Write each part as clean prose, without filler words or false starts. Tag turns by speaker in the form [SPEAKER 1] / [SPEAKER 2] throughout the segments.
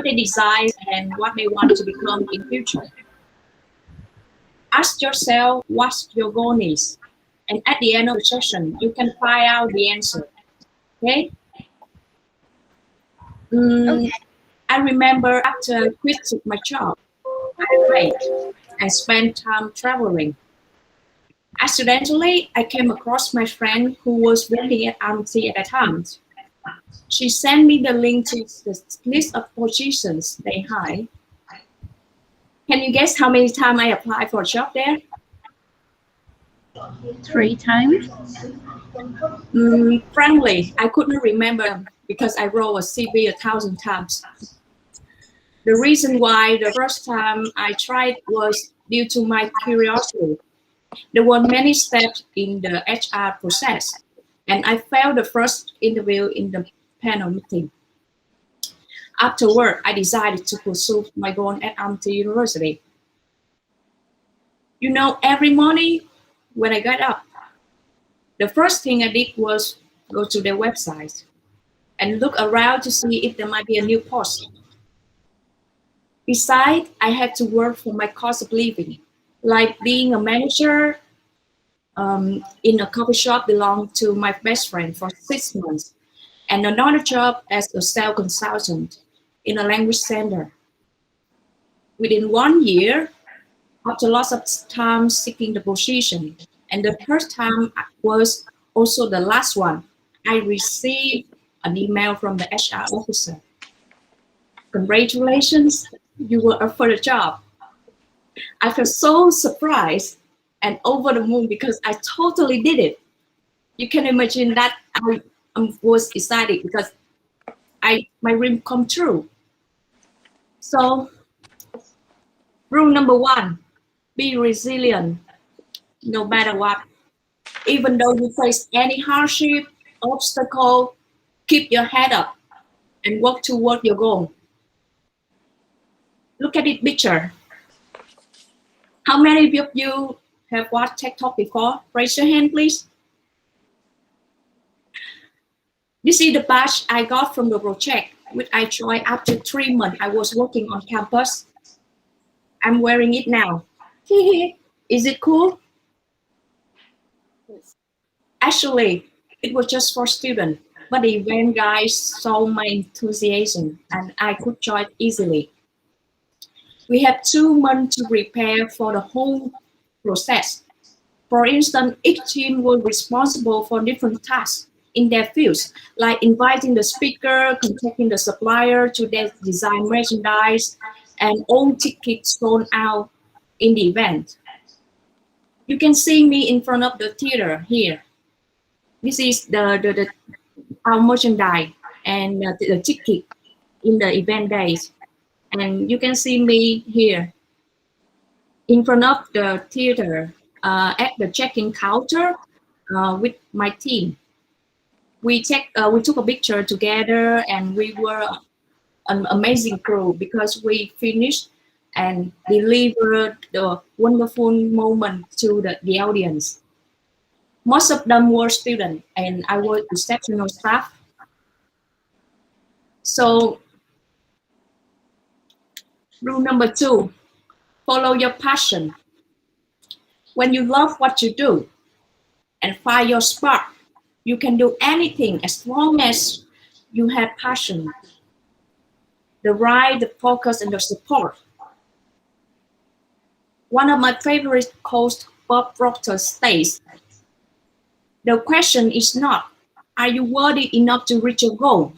[SPEAKER 1] what they desire and what they want to become in future. Ask yourself what your goal is, and at the end of the session, you can find out the answer. Okay?
[SPEAKER 2] Okay.
[SPEAKER 1] I remember after I quit my job, I wait and spent time traveling. Accidentally, I came across my friend who was working at Amity at the time. She sent me the link to the list of positions they hire. Can you guess how many times I applied for a job there?
[SPEAKER 2] 3 times.
[SPEAKER 1] Frankly, I couldn't remember because I wrote a CV 1,000 times. The reason why the first time I tried was due to my curiosity. There were many steps in the HR process, and I failed the first interview in the panel meeting. Afterward, I decided to pursue my goal at Amity University. You know, every morning when I got up, the first thing I did was go to their website and look around to see if there might be a new post. Besides, I had to work for my cost of living, like being a manager in a coffee shop belonged to my best friend for 6 months, and another job as a sales consultant in a language center. Within 1 year, after lots of time seeking the position, and the first time was also the last one, I received an email from the HR officer. Congratulations, you were up for the job. I felt so surprised and over the moon because I totally did it. You can imagine that I was excited because my dream come true. So, rule number 1, be resilient no matter what. Even though you face any hardship, obstacle, keep your head up and work toward your goal. Look at it picture. How many of you have watched TikTok before? Raise your hand, please. This is the badge I got from the project, which I joined after 3 months I was working on campus. I'm wearing it now. Is it cool? Actually, it was just for students, but the event guys saw my enthusiasm and I could join easily. We have 2 months to prepare for the whole process. For instance, each team was responsible for different tasks in their fields, like inviting the speaker, contacting the supplier to design merchandise, and all tickets thrown out in the event. You can see me in front of the theater here. This is our merchandise and the ticket in the event days. And you can see me here in front of the theater at the check-in counter with my team. We took a picture together, and we were an amazing crew because we finished and delivered the wonderful moment to the audience. Most of them were students, and I was exceptional staff. So, rule number 2, follow your passion. When you love what you do and find your spark, you can do anything as long as you have passion, the right, the focus, and the support. One of my favorite quotes, Bob Proctor states, the question is not, are you worthy enough to reach your goal?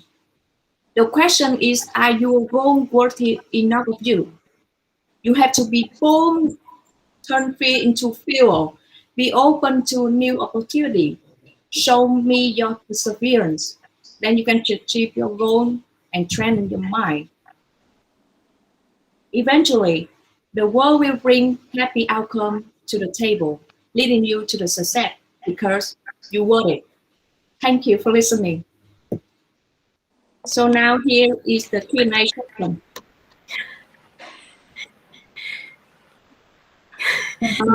[SPEAKER 1] The question is, are your goal worthy enough of you? You have to be bold, turn fear into fuel, be open to new opportunity. Show me your perseverance. Then you can achieve your goal and train your mind. Eventually, the world will bring happy outcome to the table, leading you to the success because you want it. Thank you for listening. So now here is the Q&A section.
[SPEAKER 2] We have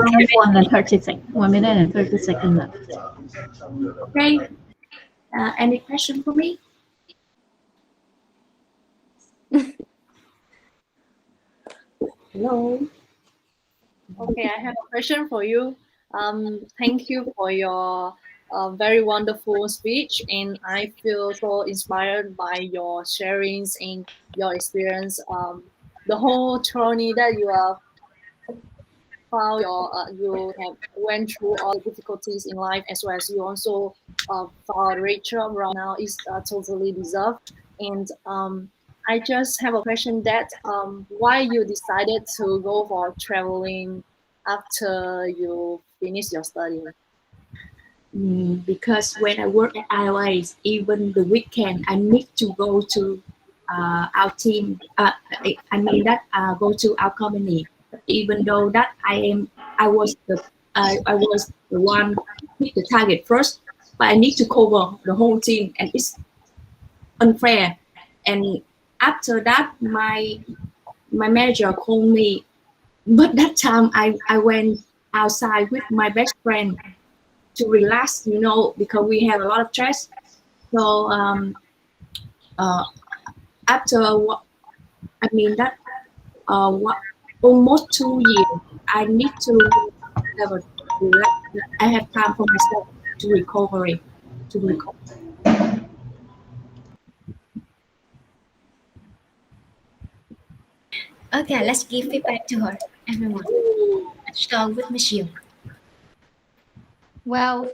[SPEAKER 2] 1 minute and 30 seconds left.
[SPEAKER 1] Okay. Any question for me? Hello.
[SPEAKER 3] Okay, I have a question for you. Thank you for your very wonderful speech, and I feel so inspired by your sharings and your experience. The whole journey that you have found, you have went through all the difficulties in life, as well as you also found a great job right now is totally deserved. And I just have a question that why you decided to go for traveling after you finish your studying?
[SPEAKER 1] Because when I work at EIY, even the weekend, I need to go to our team. I mean that go to our company. Even though that I was the one hit the target first, but I need to cover the whole team, and it's unfair. And after that, my manager called me, but that time I went outside with my best friend to relax, because we have a lot of stress. So uh, after what I mean that what almost 2 years, I need to have a relax. I have time for myself to recovery, to recover.
[SPEAKER 4] Okay, let's give feedback to her, everyone. Let's start with Michelle.
[SPEAKER 5] Well,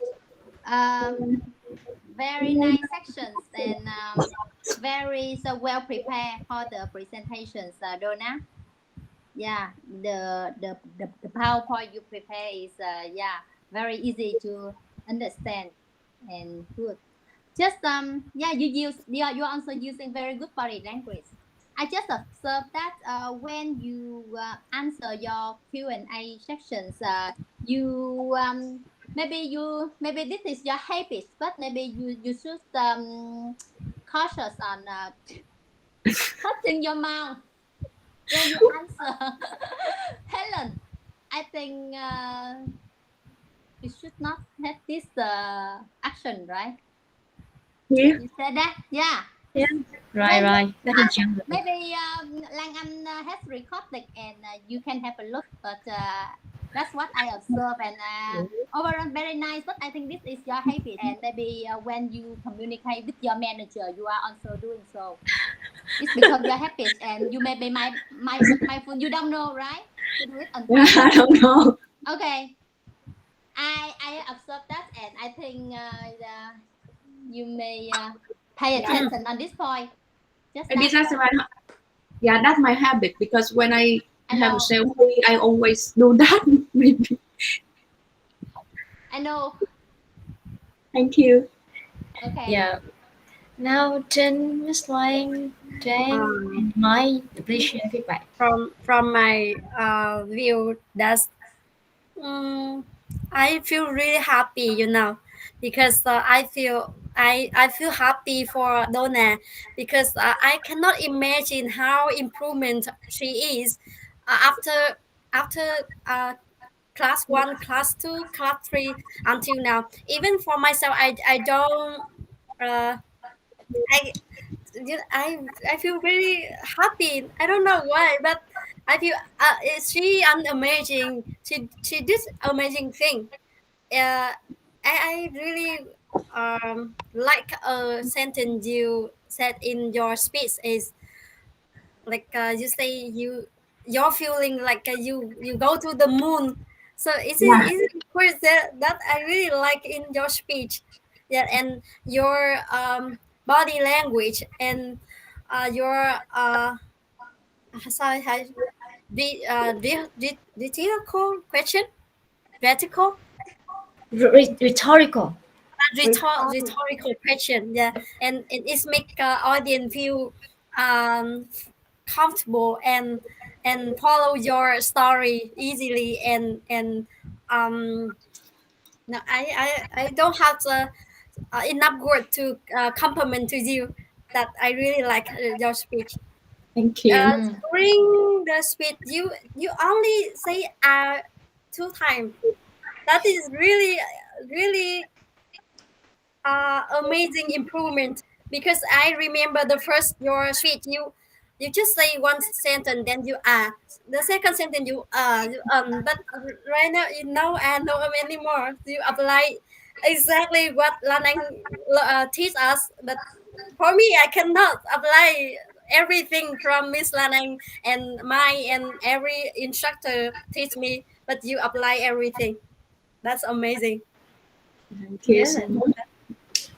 [SPEAKER 5] very nice sections and very so well prepared for the presentations, Donna. Yeah, the PowerPoint you prepare is very easy to understand and good. Just yeah, you're also using very good body language. I just observed that when you answer your Q&A sections, you maybe this is your habit, but maybe you should cautious on touching your mouth when you answer. Helen, I think you should not have this action, right?
[SPEAKER 1] Here,
[SPEAKER 5] You said that, yeah.
[SPEAKER 4] Yeah, right,
[SPEAKER 5] When
[SPEAKER 4] right. That is jungle.
[SPEAKER 5] maybe Lang Anh has recorded and you can have a look, but that's what I observe and overall very nice. But I think this is your habit, and maybe when you communicate with your manager, you are also doing so. It's because your habit, and you may be my phone. You don't know, right? To do it on time.
[SPEAKER 1] I don't know.
[SPEAKER 5] Okay, I observe that, and I think you may pay
[SPEAKER 1] Yeah,
[SPEAKER 5] attention on this point. Just
[SPEAKER 1] maybe
[SPEAKER 5] that.
[SPEAKER 1] that's my yeah, that's my habit because when I
[SPEAKER 5] I
[SPEAKER 1] have a
[SPEAKER 5] know.
[SPEAKER 1] selfie, I always do that. Maybe.
[SPEAKER 5] I know.
[SPEAKER 1] Thank you.
[SPEAKER 5] Okay.
[SPEAKER 4] Yeah. Now, then, Miss Lang, Jane,
[SPEAKER 6] Um,
[SPEAKER 4] and my please share feedback.
[SPEAKER 6] from my view, that's um, I feel really happy, because I feel happy for Donna because I cannot imagine how improvement she is after uh, class one, class two, class three until now. Even for myself, I don't. I I feel very happy. I don't know why, but I feel she an amazing. She did amazing thing. I really like a sentence you said in your speech is like you say you're feeling like you go to the moon. So
[SPEAKER 1] Yeah,
[SPEAKER 6] it's a word that I really like in your speech. Yeah, and your body language and your sorry, the rhetorical question, rhetorical
[SPEAKER 4] Rhetorical.
[SPEAKER 6] rhetorical question. Yeah, and it make audience feel um comfortable and follow your story easily and no, I don't have enough word to compliment to you that I really like your speech.
[SPEAKER 1] thank you.
[SPEAKER 4] Mm.
[SPEAKER 6] During the speech, you only say two times. That is really amazing improvement because I remember the first your speech You just say one sentence, then you the second sentence you but right now you know no anymore. You apply exactly what Lan Anh teach us, but for me I cannot apply everything from Miss Lan Anh and every instructor teach me, but you apply everything. That's amazing.
[SPEAKER 1] Thank you so
[SPEAKER 4] Good.
[SPEAKER 1] much.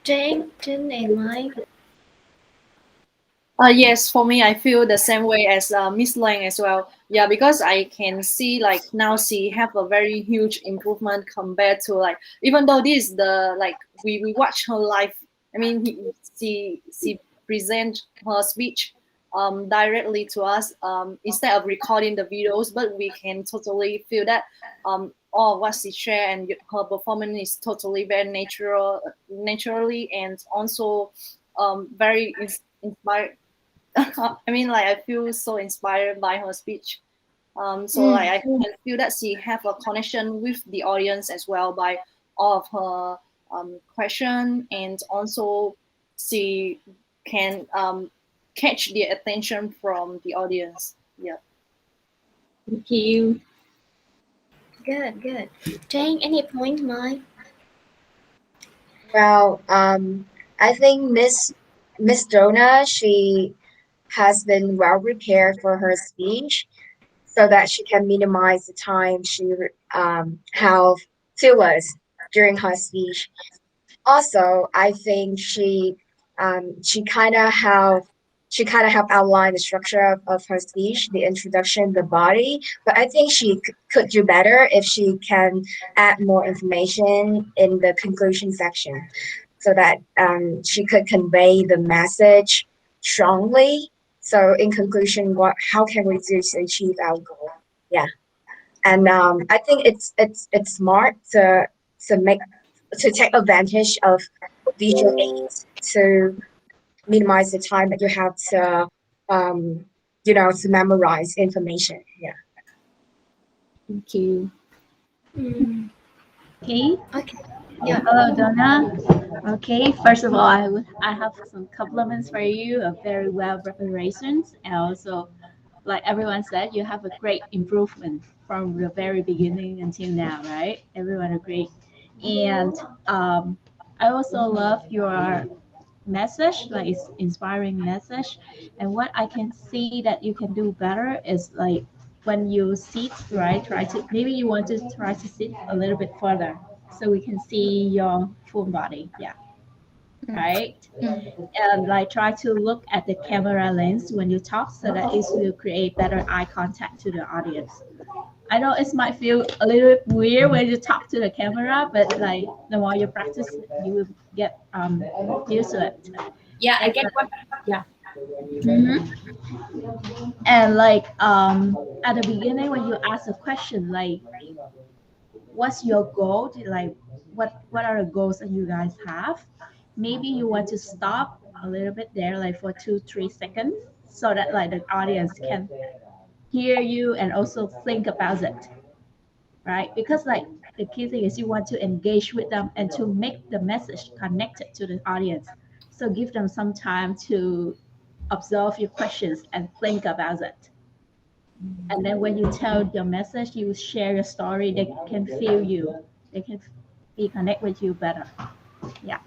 [SPEAKER 4] Jane and Mike.
[SPEAKER 3] Yes, for me, I feel the same way as Miss Lang as well. Yeah, because I can see like now she have a very huge improvement compared to like even though this is the like we watch her live. I mean, she present her speech directly to us instead of recording the videos, but we can totally feel that all what she share and her performance is totally very naturally and also very inspired. I mean, like I feel so inspired by her speech. So like I can feel that she have a connection with the audience as well by all of her question, and also she can catch the attention from the audience. Yeah.
[SPEAKER 1] Thank you.
[SPEAKER 4] Good. Jane, any point, Mike?
[SPEAKER 7] Well, I think Miss Donna, she has been well prepared for her speech so that she can minimize the time she have to us during her speech. Also, I think she kind of have outlined the structure of her speech, the introduction, the body. But I think she could do better if she can add more information in the conclusion section, so that she could convey the message strongly. So, in conclusion, what how can we do to achieve our goal? Yeah, and I think it's smart to make to take advantage of visual aids to minimize the time that you have to um, to memorize information. Yeah.
[SPEAKER 1] Thank you.
[SPEAKER 2] Okay.
[SPEAKER 4] Okay. Yeah.
[SPEAKER 2] Hello, Donna. Okay, first of all, I have some compliments for you. A very well preparations, and also, like everyone said, you have a great improvement from the very beginning until now, right? Everyone agreed. And I also love your message, like it's inspiring message. And what I can see that you can do better is like when you sit, right? Try to maybe you want to try to sit a little bit further so we can see your full body. Yeah, right. And like try to look at the camera lens when you talk so that it will create better eye contact to the audience. I know it might feel a little bit weird when you talk to the camera, but like the more you practice, you will get used to it.
[SPEAKER 1] Yeah, I
[SPEAKER 2] And,
[SPEAKER 1] get what. Yeah.
[SPEAKER 2] mhm. And like at the beginning when you ask a question like what's your goal, like what are the goals that you guys have, maybe you want to stop a little bit there like for 2-3 seconds so that like the audience can hear you and also think about it, right? Because like the key thing is you want to engage with them and to make the message connected to the audience. So give them some time to observe your questions and think about it. And then when you tell your message, you share your story, they can feel you. They can be connect with you better. Yeah.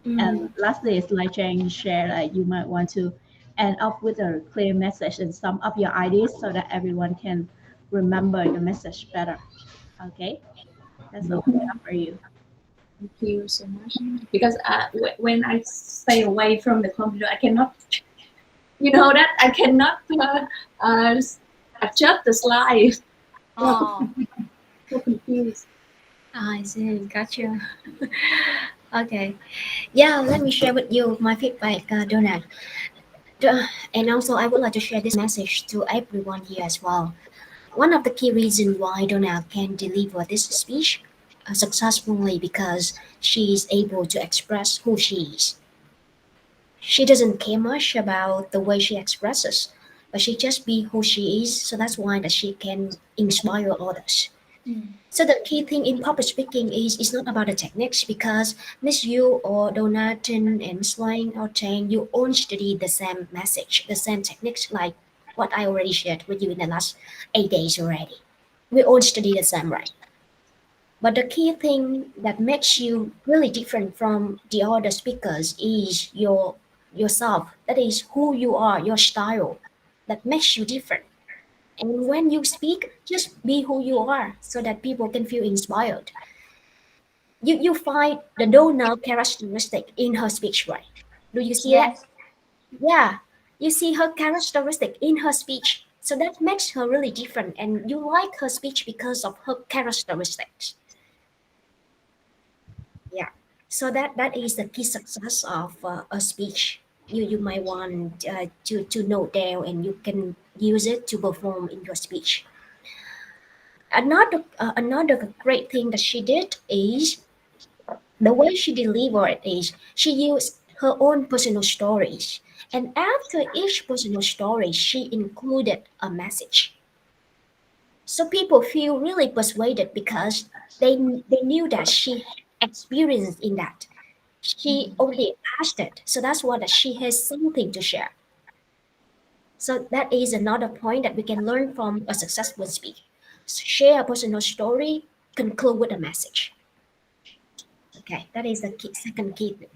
[SPEAKER 2] And lastly, it's like Jane shared, like you might want to end up with a clear message and sum up your ideas so that everyone can remember your message better. Okay, that's all I have for you.
[SPEAKER 1] Thank you so much. Because when I stay away from the computer, I cannot, you know that I cannot uh, adjust the slide.
[SPEAKER 5] Oh,
[SPEAKER 1] So confused.
[SPEAKER 4] I see. Gotcha. Okay. Yeah, let me share with you my feedback, Donna. And also, I would like to share this message to everyone here as well. One of the key reasons why Donna can deliver this speech successfully because she is able to express who she is. She doesn't care much about the way she expresses, but she just be who she is. So that's why that she can inspire others. So the key thing in public speaking is not about the techniques because Miss You or Donatin and Slang or Chang, you all study the same message, the same techniques like what I already shared with you in the last 8 days already. We all study the same, right? But the key thing that makes you really different from the other speakers is yourself. That is who you are, your style that makes you different. And when you speak, just be who you are so that people can feel inspired. You find the Donald characteristic in her speech, right? Do you see that?
[SPEAKER 5] Yes.
[SPEAKER 4] Yeah. You see her characteristic in her speech. So that makes her really different and you like her speech because of her characteristics. Yeah. So that is the key success of a speech. You might want to note down and you can use it to perform in your speech. Another great thing that she did is the way she delivered is she used her own personal stories. And after each personal story, she included a message. So people feel really persuaded because they knew that she had experience in that. She already asked it. So that's what that she has something to share. So that is another point that we can learn from a successful speaker. Share a personal story, conclude with a message. Okay, that is the second key thing.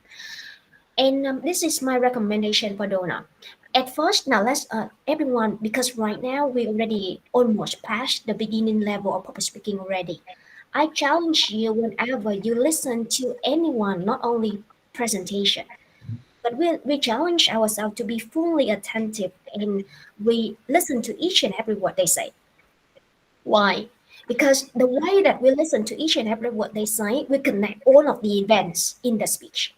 [SPEAKER 4] And this is my recommendation for Donna. At first, now let's everyone because right now we already almost passed the beginning level of public speaking already. I challenge you whenever you listen to anyone, not only presentation, but we challenge ourselves to be fully attentive and we listen to each and every word they say. Why? Because the way that we listen to each and every word they say, we connect all of the events in the speech.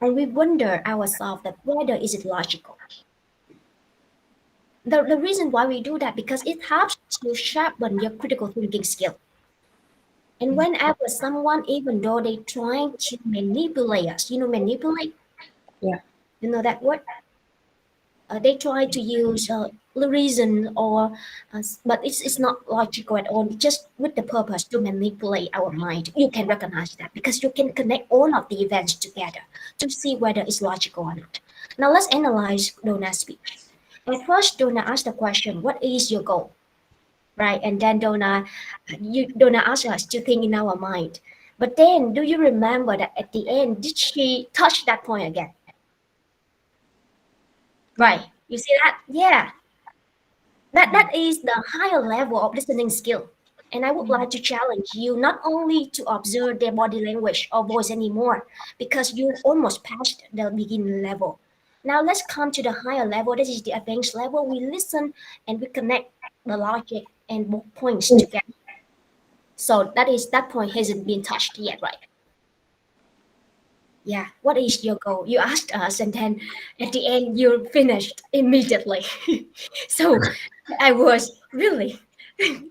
[SPEAKER 4] And we wonder ourselves that whether is it logical. The reason why we do that because it helps to sharpen your critical thinking skill. And whenever someone, even though they trying to manipulate us, manipulate,
[SPEAKER 1] Yeah.
[SPEAKER 4] you know that word? They try to use reason or but it's not logical at all just with the purpose to manipulate our mind. You can recognize that because you can connect all of the events together to see whether it's logical or not. Now let's analyze Donna's speech. At first Donna asked the question, what is your goal, right? And then Donna asked us to think in our mind, but then do you remember that at the end did she touch that point again? Right, you see that? Yeah. That is the higher level of listening skill. And I would like to challenge you not only to observe their body language or voice anymore, because you almost passed the beginning level. Now let's come to the higher level. This is the advanced level. We listen and we connect the logic and both points together. So that point hasn't been touched yet, right? Yeah. What is your goal? You asked us, and then at the end you finished immediately. So I was really, it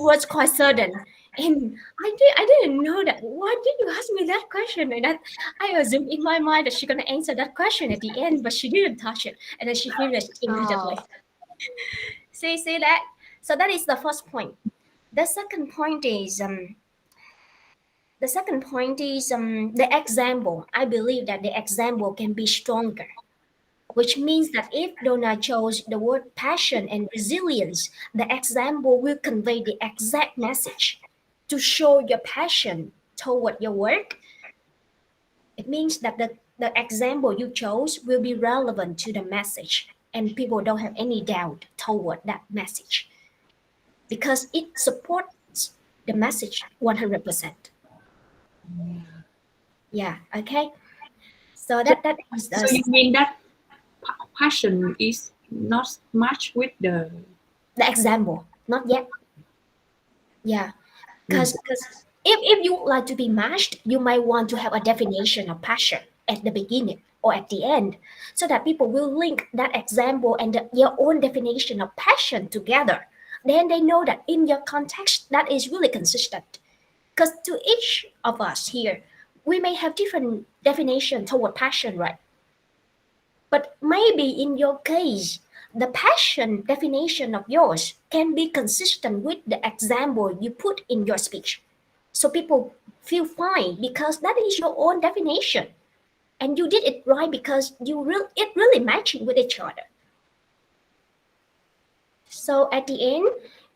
[SPEAKER 4] was quite sudden. And I didn't know that. Why did you ask me that question? And that I assumed in my mind that she's gonna answer that question at the end, but she didn't touch it, and then she finished immediately.
[SPEAKER 5] Oh.
[SPEAKER 4] See that? So that is the first point. The second point is the example. I believe that the example can be stronger, which means that if Donna chose the word passion and resilience, the example will convey the exact message. To show your passion toward your work, it means that the example you chose will be relevant to the message and people don't have any doubt toward that message because it supports the message 100%. Yeah, okay. So
[SPEAKER 1] So,
[SPEAKER 4] that is
[SPEAKER 1] so you mean that passion is not much with
[SPEAKER 4] the example, not yet. Yeah,
[SPEAKER 1] Mm.
[SPEAKER 4] because if you would like to be matched, you might want to have a definition of passion at the beginning or at the end, so that people will link that example and your own definition of passion together. Then they know that in your context, that is really consistent. Because to each of us here, we may have different definition toward passion, right? But maybe in your case, the passion definition of yours can be consistent with the example you put in your speech. So people feel fine because that is your own definition. And you did it right because it really matching with each other. So at the end,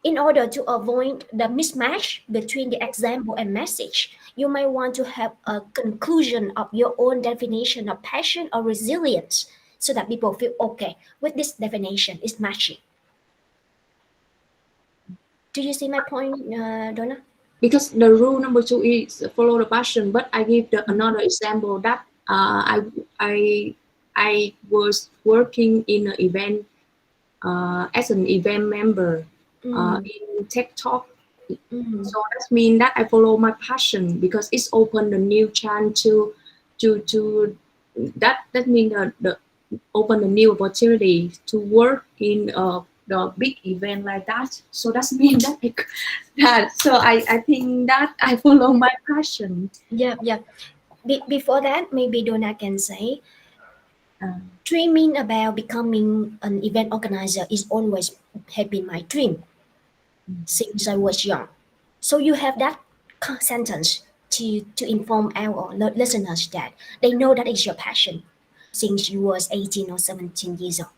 [SPEAKER 4] in order to avoid the mismatch between the example and message, you might want to have a conclusion of your own definition of passion or resilience so that people feel okay with this definition is matching. Do you see my point, Donna?
[SPEAKER 1] Because the rule number 2 is follow the passion, but I give another example that I was working in an event as an event member in TikTok. So that means that I follow my passion because it's opened a new chance to that means the open a new opportunity to work in the big event like that. So that means that so I think that I follow my passion.
[SPEAKER 4] Yeah. Before that, maybe Donna can say,
[SPEAKER 1] Uh,
[SPEAKER 4] dreaming about becoming an event organizer is always have been my dream since I was young. So you have that sentence to inform our listeners that they know that is your passion since you was 18 or 17 years old.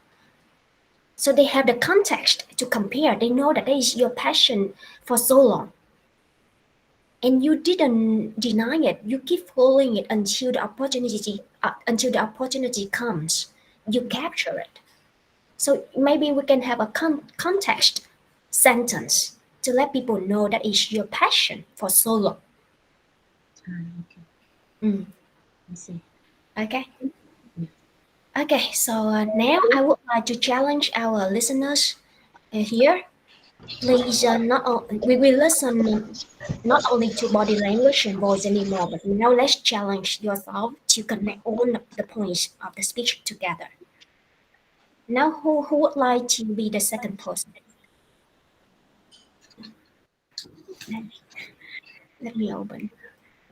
[SPEAKER 4] So they have the context to compare. They know that is your passion for so long. And you didn't deny it. You keep following it until the opportunity comes. You capture it. So maybe we can have a context sentence to let people know that is your passion for so long.
[SPEAKER 1] okay.
[SPEAKER 4] Mm.
[SPEAKER 1] I see.
[SPEAKER 4] Okay. Okay. So now I would like to challenge our listeners here. Please, we will listen not only to body language and voice anymore, but now let's challenge yourself to connect all the points of the speech together. Now, who would like to be the second person? Let, let me open.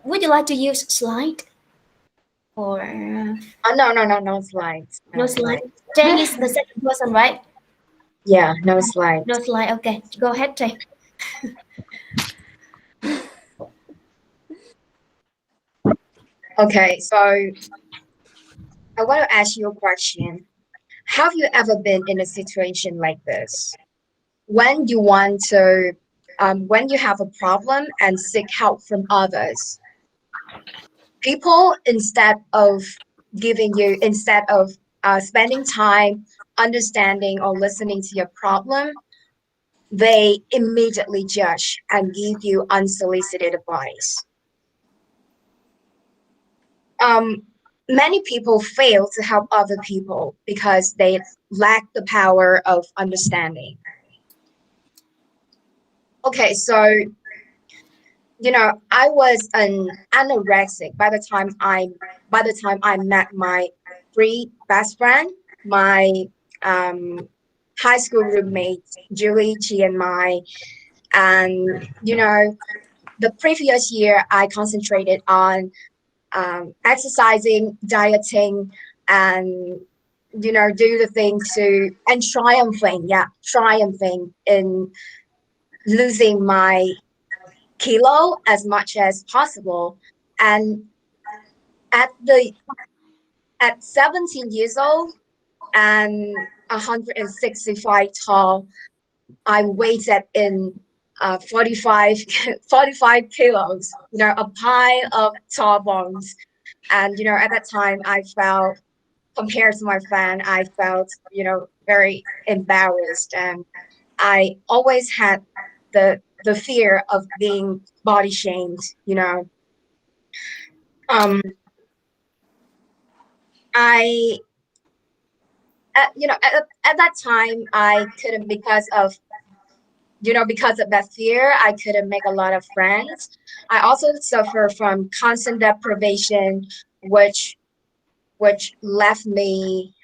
[SPEAKER 4] Would you like to use slide or
[SPEAKER 7] No slides.
[SPEAKER 4] no slide? Jay is the second person, right?
[SPEAKER 7] Yeah, no slides.
[SPEAKER 4] No slide. Okay, go ahead, Jay.
[SPEAKER 7] Okay, so I want to ask you a question. Have you ever been in a situation like this? When you want to, when you have a problem and seek help from others, people instead of spending time understanding or listening to your problem, they immediately judge and give you unsolicited advice. Um, Many people fail to help other people because they lack the power of understanding. Okay, so I was an anorexic by the time I met my three best friend, my um, high school roommates, Julie, Chi, and Mai. And the previous year I concentrated on exercising, dieting, and do the thing to and triumphing in losing my kilo as much as possible. And at the at 17 years old and 165 tall, I weighted in 45 45 kilos, a pile of tall bones. And at that time I felt, compared to my friend, I felt very embarrassed, and I always had the fear of being body shamed. um I at that time I couldn't, because of that fear, I couldn't make a lot of friends. I also suffer from constant deprivation, which left me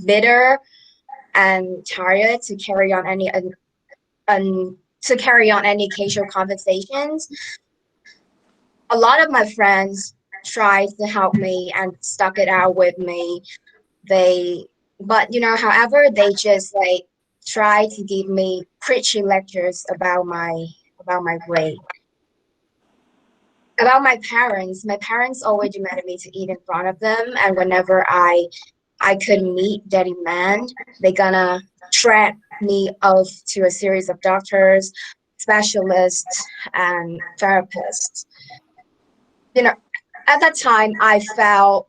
[SPEAKER 7] bitter and tired to carry on any casual conversations. A lot of my friends tried to help me and stuck it out with me. They But however, they just like try to give me preachy lectures about my weight. About my parents always demanded me to eat in front of them, and whenever I could meet their demand, they gonna track me off to a series of doctors, specialists, and therapists. You know, at that time, I felt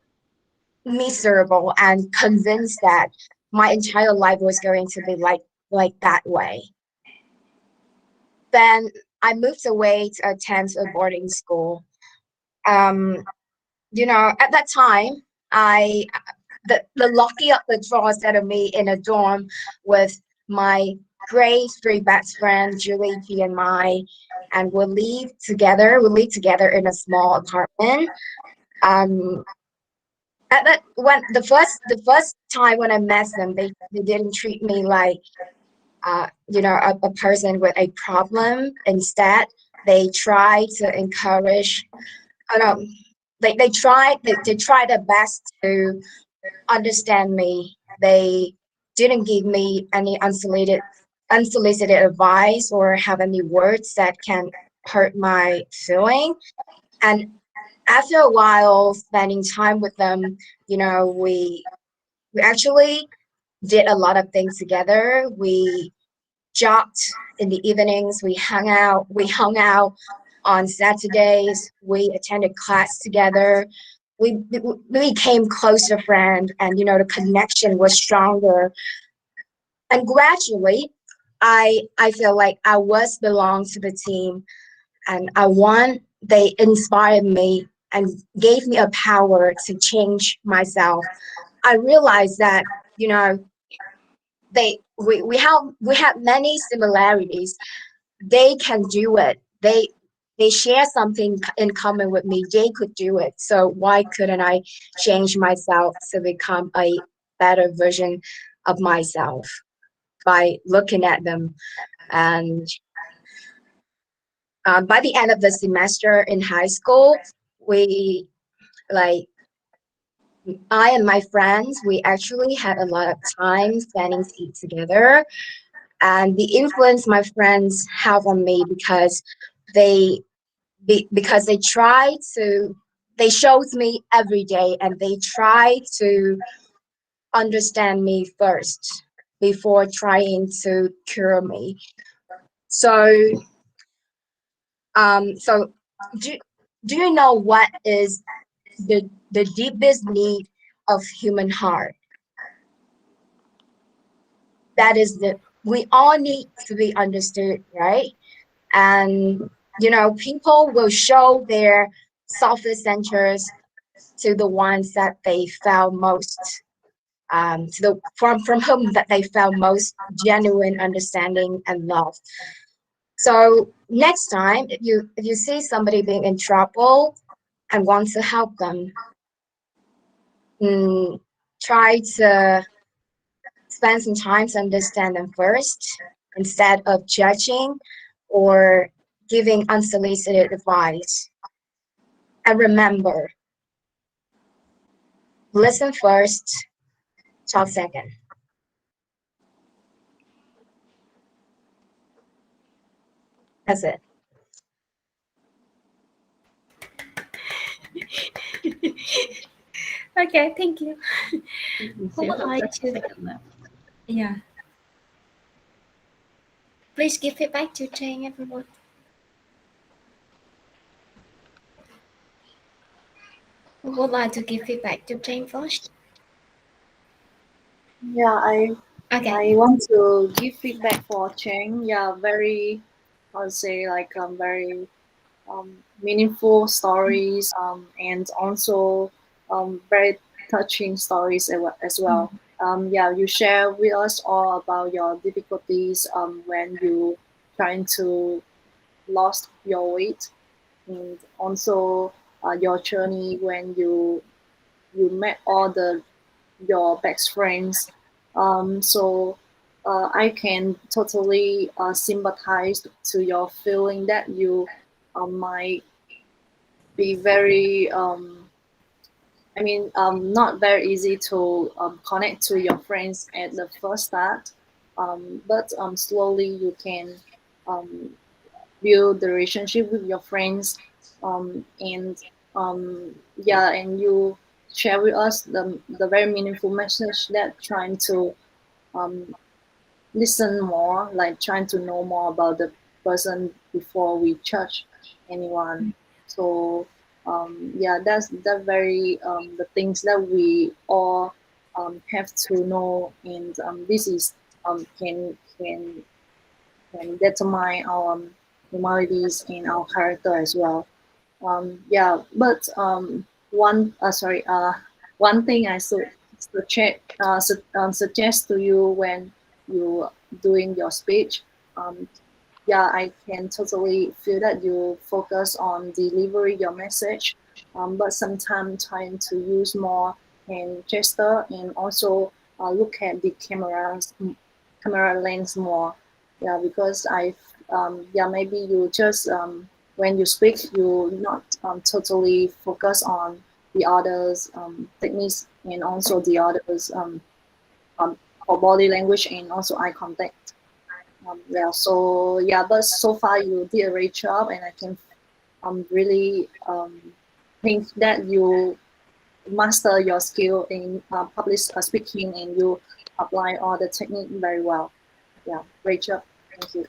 [SPEAKER 7] miserable and convinced that my entire life was going to be like that way. Then I moved away to attend a boarding school. Um, at that time, I the lucky of the draw set of me in a dorm with my grade three best friend Julie G and and we live together. We live together in a small apartment. Um, at that when the first time when I met them, they didn't treat me like a person with a problem. Instead, they try to encourage. I don't know, they try their best to understand me. They didn't give me any unsolicited advice or have any words that can hurt my feeling. And after a while spending time with them, we actually did a lot of things together. We jogged in the evenings, we hung out on Saturdays, we attended class together. We became closer friends, and the connection was stronger. And gradually, I feel like I was belong to the team, and they inspired me and gave me a power to change myself. I realized that you know we have many similarities. They can do it. They share something in common with me. They could do it. So why couldn't I change myself to become a better version of myself by looking at them? And by the end of the semester in high school, we like I and my friends, we actually had a lot of time spending to eat together. And the influence my friends have on me they because they showed me every day, and they try to understand me first before trying to cure me. So um so do, do you know what is the deepest need of human heart? That is we all need to be understood, right? And people will show their softest centers to the ones that they felt most to the from whom that they felt most genuine understanding and love. So next time, if you see somebody being in trouble and want to help them, mm, try to spend some time to understand them first instead of judging or giving unsolicited advice. And remember, listen first, talk second. That's it.
[SPEAKER 4] Okay, thank you.
[SPEAKER 2] We
[SPEAKER 4] Who
[SPEAKER 2] still
[SPEAKER 4] would
[SPEAKER 2] have
[SPEAKER 4] like
[SPEAKER 2] 30
[SPEAKER 4] to?
[SPEAKER 2] seconds left.
[SPEAKER 4] Yeah. Please give feedback to Jane, everyone. Who would like to give feedback to Jane first?
[SPEAKER 3] Yeah, I
[SPEAKER 4] Okay.
[SPEAKER 3] want to give feedback for Cheng. Yeah, very, I would say like very meaningful stories and also very touching stories as well. Yeah, you share with us all about your difficulties when you trying to lost your weight, and also your journey when you met all the your best friends. So I can totally sympathize to your feeling that you might be very I mean, not very easy to connect to your friends at the first start, but slowly you can um, build the relationship with your friends, and yeah, and you share with us the very meaningful message that trying to um, listen more, like trying to know more about the person before we judge anyone. So yeah, that's very the things that we all have to know, and this is can determine our humanities and our character as well. Yeah, but one thing I suggest to you when you doing your speech. Um, yeah, I can totally feel that you focus on delivery your message, but sometimes trying to use more hand gesture and also look at the camera lens more. Yeah, because yeah, maybe you just when you speak, you not totally focus on the others techniques and also the others um, for body language and also eye contact. Yeah, so yeah, but so far you did a great job, and I can really think that you master your skill in public speaking, and you apply all the technique very well. Yeah, great job. Thank you.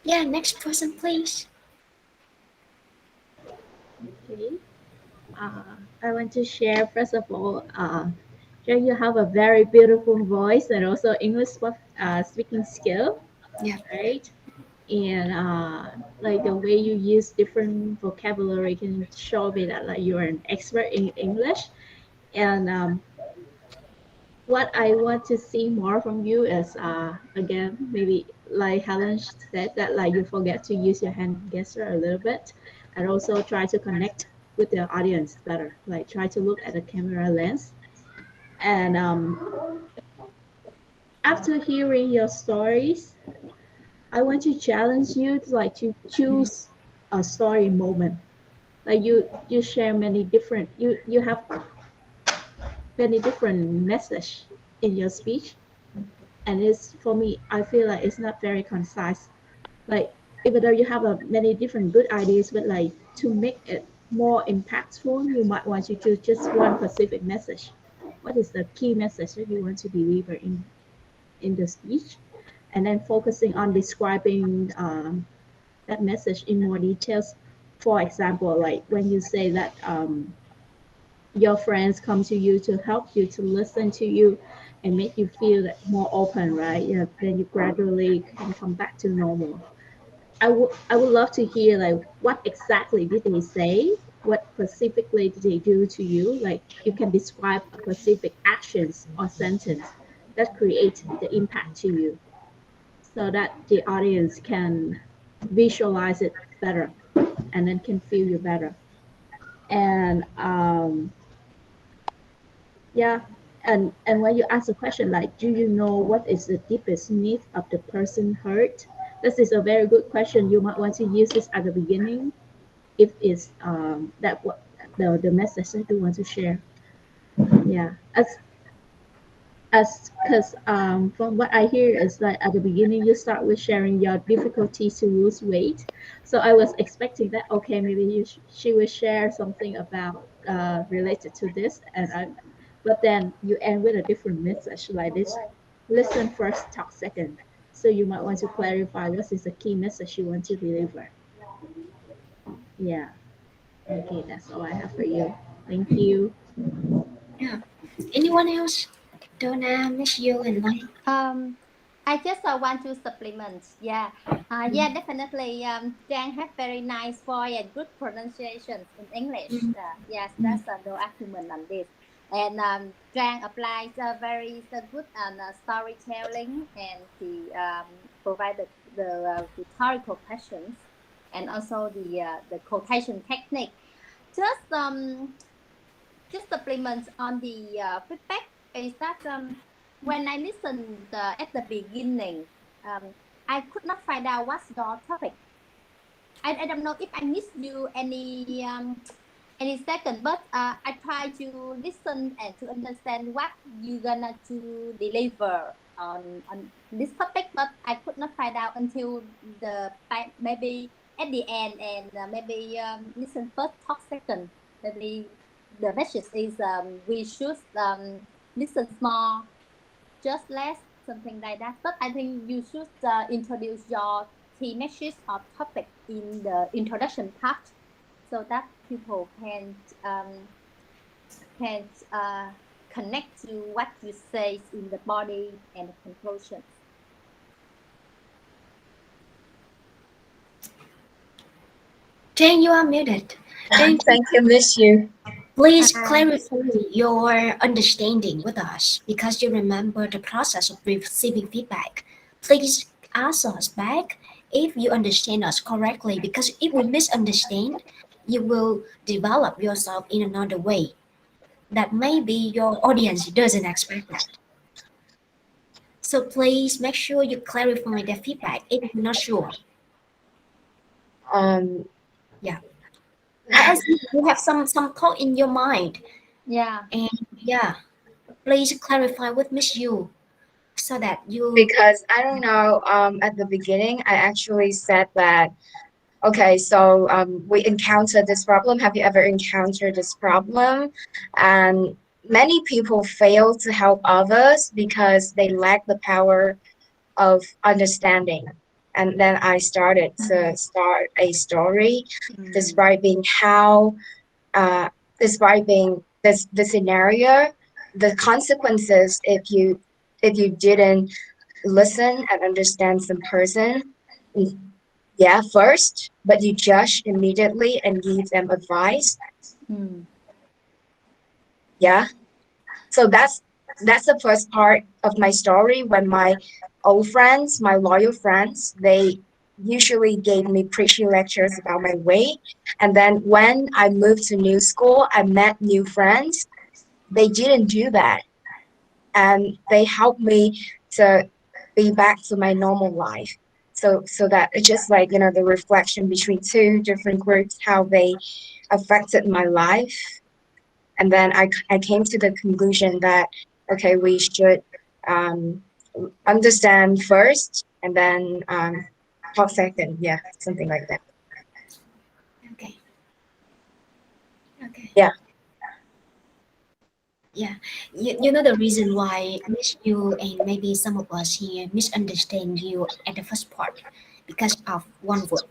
[SPEAKER 4] Yeah, next person, please.
[SPEAKER 2] Okay. I want to share first of all. Jack, you have a very beautiful voice and also English speaking skill,
[SPEAKER 4] Yeah.
[SPEAKER 2] right? And like the way you use different vocabulary can show me that like you're an expert in English. And what I want to see more from you is again maybe like Helen said that like you forget to use your hand gesture a little bit, and also try to connect with the audience better. Like try to look at the camera lens. And after hearing your stories, I want to challenge you to like to choose a story moment. Like you share many different you have many different message in your speech, and it's for me I feel like it's not very concise. Like even though you have many different good ideas, but like to make it more impactful, you might want to choose just one specific message. What is the key message that you want to deliver in the speech? And then focusing on describing that message in more details. For example, like when you say that your friends come to you to help you, to listen to you, and make you feel that more open, right? Yeah, then you gradually can come back to normal. I would love to hear like what exactly did they say? What specifically did they do to you? Like you can describe a specific actions or sentence that create the impact to you, so that the audience can visualize it better and then can feel you better. And yeah, and when you ask a question like, do you know what is the deepest need of the person hurt? This is a very good question. You might want to use this at the beginning if it's that what the message that you want to share. Yeah, as because from what I hear is that at the beginning you start with sharing your difficulties to lose weight. So I was expecting that okay, maybe she will share something about related to this, but then you end with a different message like this: listen first, talk second. So you might want to clarify what is the key message you want to deliver. Yeah. Okay, that's all I have for you. Thank you.
[SPEAKER 4] Yeah. Anyone else? Donna, Miss You, and Light.
[SPEAKER 5] I just want to supplement. Yeah, yeah, definitely. Trang have very nice voice and good pronunciations in English.
[SPEAKER 4] Mm,
[SPEAKER 5] Yes,
[SPEAKER 4] mm,
[SPEAKER 5] that's no argument on this. And Trang applies very good storytelling, and the provide the rhetorical questions, and also the quotation technique. Just just supplements on the feedback is that when I listened at the beginning, I could not find out what's your topic. I don't know if I missed you any any second, but I try to listen and to understand what you gonna to deliver on this topic, but I could not find out until the maybe at the end, and maybe listen first, talk second. Maybe the message is we should listen more, just less, something like that. But I think you should introduce your key message or topic in the introduction part, so that people can connect to what you say in the body and the conclusions.
[SPEAKER 4] Jane, you are muted. Jane,
[SPEAKER 7] Thank you, miss you.
[SPEAKER 4] please clarify your understanding with us because you remember the process of receiving feedback. Please ask us back if you understand us correctly because if we misunderstand, you will develop yourself in another way that maybe your audience doesn't expect that. So please make sure you clarify the feedback if you're not sure.
[SPEAKER 7] Um,
[SPEAKER 4] Yeah. I see you have some thought in your mind.
[SPEAKER 5] Yeah.
[SPEAKER 4] And yeah, please clarify with Miss Yu so that you
[SPEAKER 7] because I don't know, at the beginning, I actually said that, okay, so we encountered this problem. Have you ever encountered this problem? And many people fail to help others because they lack the power of understanding. And then I started to start a story describing how, describing the scenario, the consequences if you didn't listen and understand some person. Yeah, first, but you judge immediately and give them advice. Yeah. So that's the first part of my story when my old friends, my loyal friends, they usually gave me preachy lectures about my weight. And then when I moved to new school, I met new friends. They didn't do that. And they helped me to be back to my normal life. So that it's just like, the reflection between two different groups, how they affected my life. And then I came to the conclusion that, okay, we should um, understand first and then talk second. Yeah, something like that.
[SPEAKER 4] okay. Okay.
[SPEAKER 7] Yeah.
[SPEAKER 4] Yeah. You know the reason why Miss Yu and maybe some of us here misunderstand you at the first part because of one word.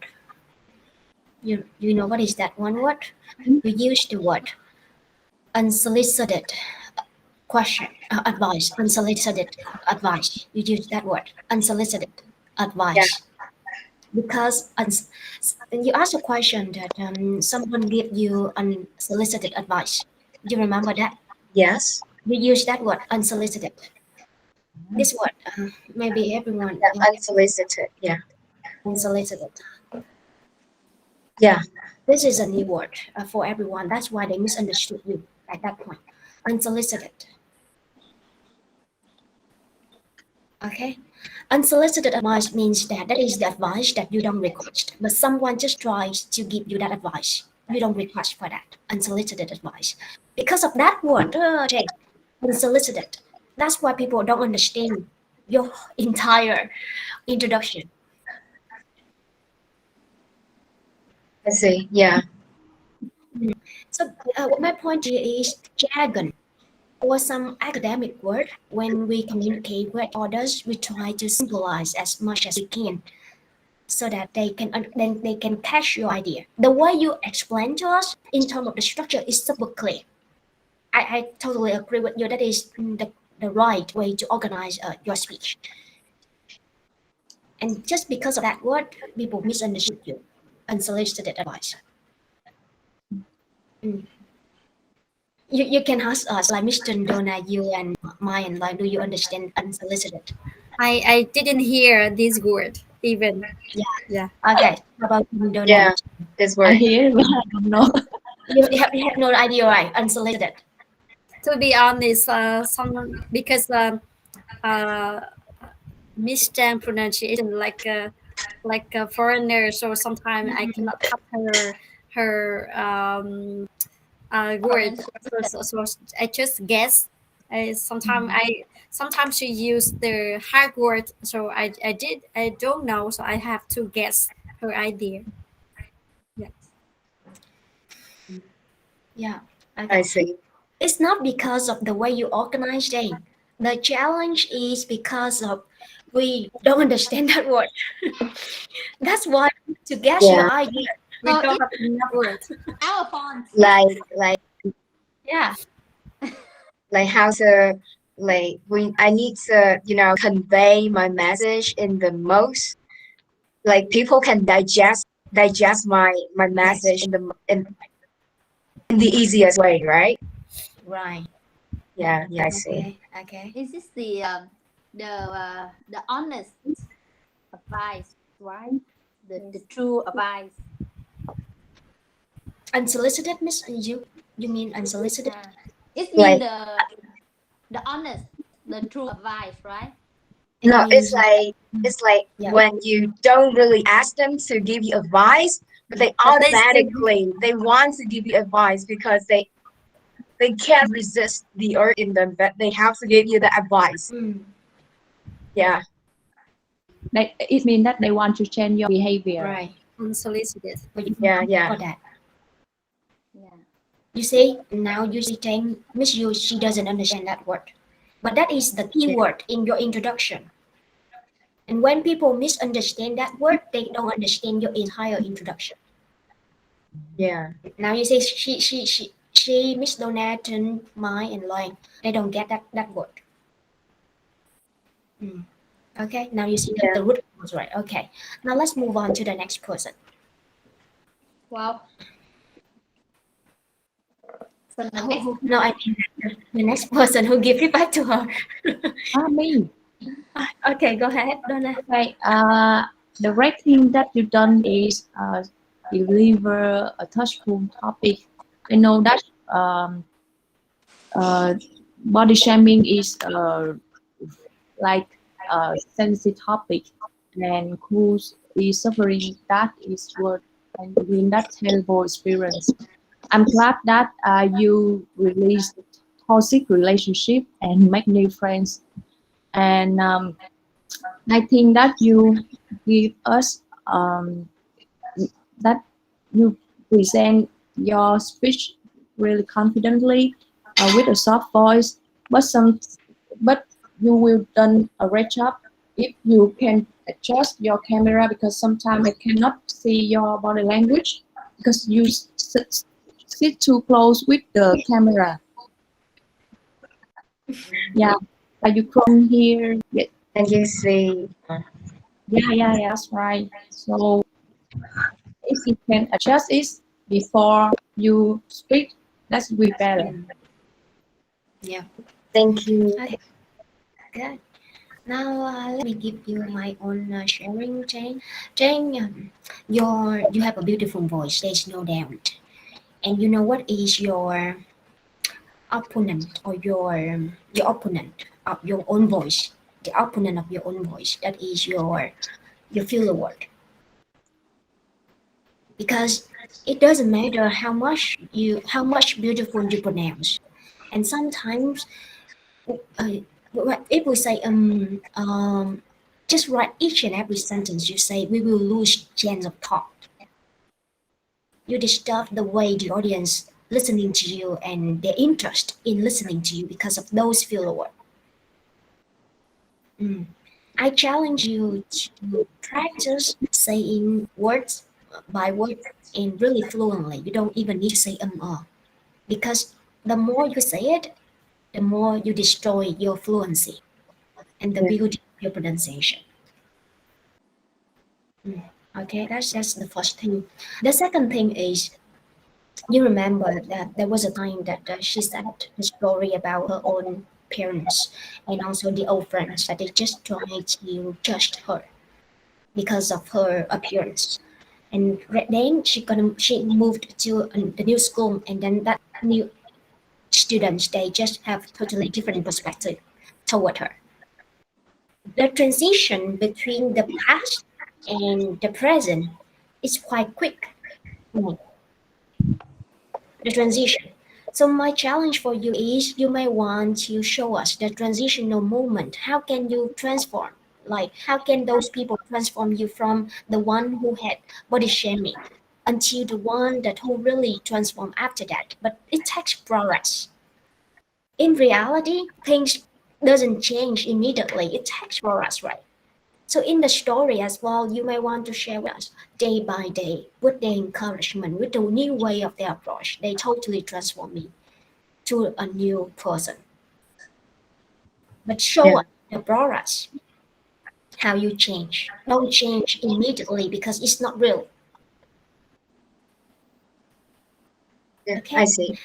[SPEAKER 4] You know what is that one word? You use the word unsolicited question advice, unsolicited advice. You use that word unsolicited
[SPEAKER 7] Yeah.
[SPEAKER 4] advice because you ask a question that someone give you unsolicited advice. Do you remember that?
[SPEAKER 7] Yes.
[SPEAKER 4] We use that word unsolicited. This word, maybe everyone
[SPEAKER 7] Yeah. Unsolicited. Yeah.
[SPEAKER 4] unsolicited.
[SPEAKER 7] Yeah.
[SPEAKER 4] This is a new word for everyone. That's why they misunderstood you at that point. Unsolicited. Okay. Unsolicited advice means that that is the advice that you don't request, but someone just tries to give you that advice. You don't request for that unsolicited advice. Because of that word, Jay, unsolicited. That's why people don't understand your entire introduction.
[SPEAKER 7] I see. Yeah.
[SPEAKER 4] So what my point here is jargon or some academic word. When we communicate with others, we try to symbolize as much as we can so that then they can catch your idea. The way you explain to us in terms of the structure is super clear. I totally agree with you. That is the right way to organize your speech. And just because of that word, people misunderstood you. Unsolicited advice. Mm. You can ask us, like Mr. Donna, you and mine, like, do you understand unsolicited?
[SPEAKER 6] I didn't hear this word even.
[SPEAKER 4] Yeah.
[SPEAKER 6] Yeah.
[SPEAKER 4] Okay. How about you, Donna?
[SPEAKER 7] Yeah. This
[SPEAKER 1] I
[SPEAKER 7] word.
[SPEAKER 1] hear, but I don't know.
[SPEAKER 4] You have no idea, right? Unsolicited.
[SPEAKER 6] To be honest, some because uh, Miss pronunciation like a foreigner, so sometimes I cannot cut her word.
[SPEAKER 5] Pronunciation.
[SPEAKER 6] So I just guess. Sometimes she use the hard word, so I don't know, so I have to guess her idea. Yeah.
[SPEAKER 4] Yeah.
[SPEAKER 7] I
[SPEAKER 4] Okay.
[SPEAKER 7] see.
[SPEAKER 4] It's not because of the way you organize Jane. The challenge is because of we don't understand that word. That's why to guess your
[SPEAKER 7] Yeah,
[SPEAKER 4] idea.
[SPEAKER 6] We
[SPEAKER 5] So
[SPEAKER 6] don't
[SPEAKER 5] it's
[SPEAKER 6] have enough words.
[SPEAKER 5] our font.
[SPEAKER 7] like
[SPEAKER 4] Yeah.
[SPEAKER 7] like how to we I need to convey my message in the most like people can digest my
[SPEAKER 4] Yes.
[SPEAKER 7] message in the easiest way, right?
[SPEAKER 4] Right.
[SPEAKER 7] Yeah, I see.
[SPEAKER 4] Okay. Okay.
[SPEAKER 5] Is this the honest advice, right? The true advice.
[SPEAKER 4] Unsolicited, Miss. You mean unsolicited?
[SPEAKER 5] It means
[SPEAKER 7] Like
[SPEAKER 5] the honest, the true advice, right?
[SPEAKER 4] It
[SPEAKER 7] no,
[SPEAKER 4] means
[SPEAKER 7] it's like
[SPEAKER 4] yeah.
[SPEAKER 7] when you don't really ask them to give you advice, but they
[SPEAKER 6] But they still
[SPEAKER 7] automatically they want to give you advice because they can't resist the urge in them that they have to give you the advice.
[SPEAKER 4] Mm,
[SPEAKER 7] Yeah,
[SPEAKER 1] It means that they want to change your behavior.
[SPEAKER 4] right.
[SPEAKER 6] unsolicited.
[SPEAKER 4] But you
[SPEAKER 7] yeah.
[SPEAKER 4] for that.
[SPEAKER 5] Yeah.
[SPEAKER 4] You see, now you see Jane, Miss Yu, she doesn't understand that word. But that is the key
[SPEAKER 7] Yeah.
[SPEAKER 4] word in your introduction. And when people misunderstand that word, they don't understand your entire introduction.
[SPEAKER 7] Yeah.
[SPEAKER 4] Now you say she Miss Donaton, my and Loan, they don't get that word. Mm. Okay, now you see
[SPEAKER 7] Yeah.
[SPEAKER 4] the root cause, right? Okay, now let's move on to the next person.
[SPEAKER 5] Wow. So the next.
[SPEAKER 4] No, I mean the next person who give it back to her.
[SPEAKER 1] Me.
[SPEAKER 4] Okay, go ahead, Donna.
[SPEAKER 1] Okay. The right thing that you done is deliver a touchful topic. I know that uh, body shaming is like a sensitive topic, and who's is suffering that is what and in that terrible experience. I'm glad that you released toxic relationship and make new friends. And I think that you give us that you present your speech really confidently with a soft voice, but but you will done a great job if you can adjust your camera because sometimes I cannot see your body language because you sit too close with the camera. Yeah, like you come here. Yeah,
[SPEAKER 7] And you see,
[SPEAKER 1] yeah, that's right. So if you can adjust it before you speak, that's way better.
[SPEAKER 4] Yeah.
[SPEAKER 7] thank you.
[SPEAKER 4] Okay. Good. Now let me give you my own sharing, Jane. Jane, you have a beautiful voice. There's no doubt. And you know what is your opponent or your opponent of your own voice? The opponent of your own voice. That is your filler word. Because it doesn't matter how much beautiful you pronounce, and sometimes if we say just write each and every sentence you say, we will lose chance of thought. You disturb the way the audience listening to you and their interest in listening to you because of those filler words. I challenge you to practice saying words by word and really fluently. You don't even need to say because the more you say it, the more you destroy your fluency and the
[SPEAKER 7] Yeah.
[SPEAKER 4] beauty of your pronunciation. Okay, that's the first thing. The second thing is you remember that there was a time that she said the story about her own parents and also the old friends that they just tried to judge her because of her appearance. And then she moved to the new school, and then that new students they just have totally different perspective toward her. The transition between the past and the present is quite quick. The transition. So my challenge for you is you may want to show us the transitional moment. How can you transform? Like how can those people transform you from the one who had body shaming until the one that who really transform after that? But it takes progress. In reality, things doesn't change immediately. It takes progress, right? So in the story as well, you may want to share with us day by day with their encouragement, with the new way of their approach. They totally transform me to a new person. But show
[SPEAKER 7] Yeah.
[SPEAKER 4] us the progress, how you change. Don't change immediately because it's not real.
[SPEAKER 7] Yeah,
[SPEAKER 4] Okay?
[SPEAKER 7] I see.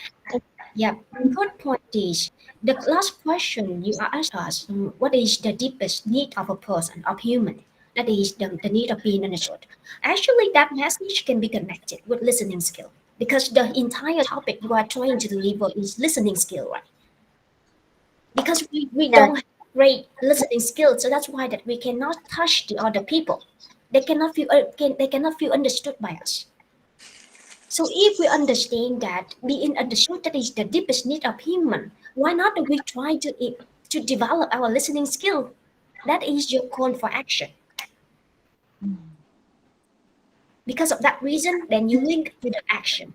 [SPEAKER 4] Yeah. Good point is the last question you asked us, what is the deepest need of a person, of human? That is the need of being understood. Actually, that message can be connected with listening skill because the entire topic you are trying to deliver is listening skill, right? Because we
[SPEAKER 7] Yeah.
[SPEAKER 4] don't have great listening skills, so that's why that we cannot touch the other people. They cannot feel they cannot feel understood by us. So if we understand that being understood that is the deepest need of human, why not we try to develop our listening skill? That is your call for action. Because of that reason, then you link to the action.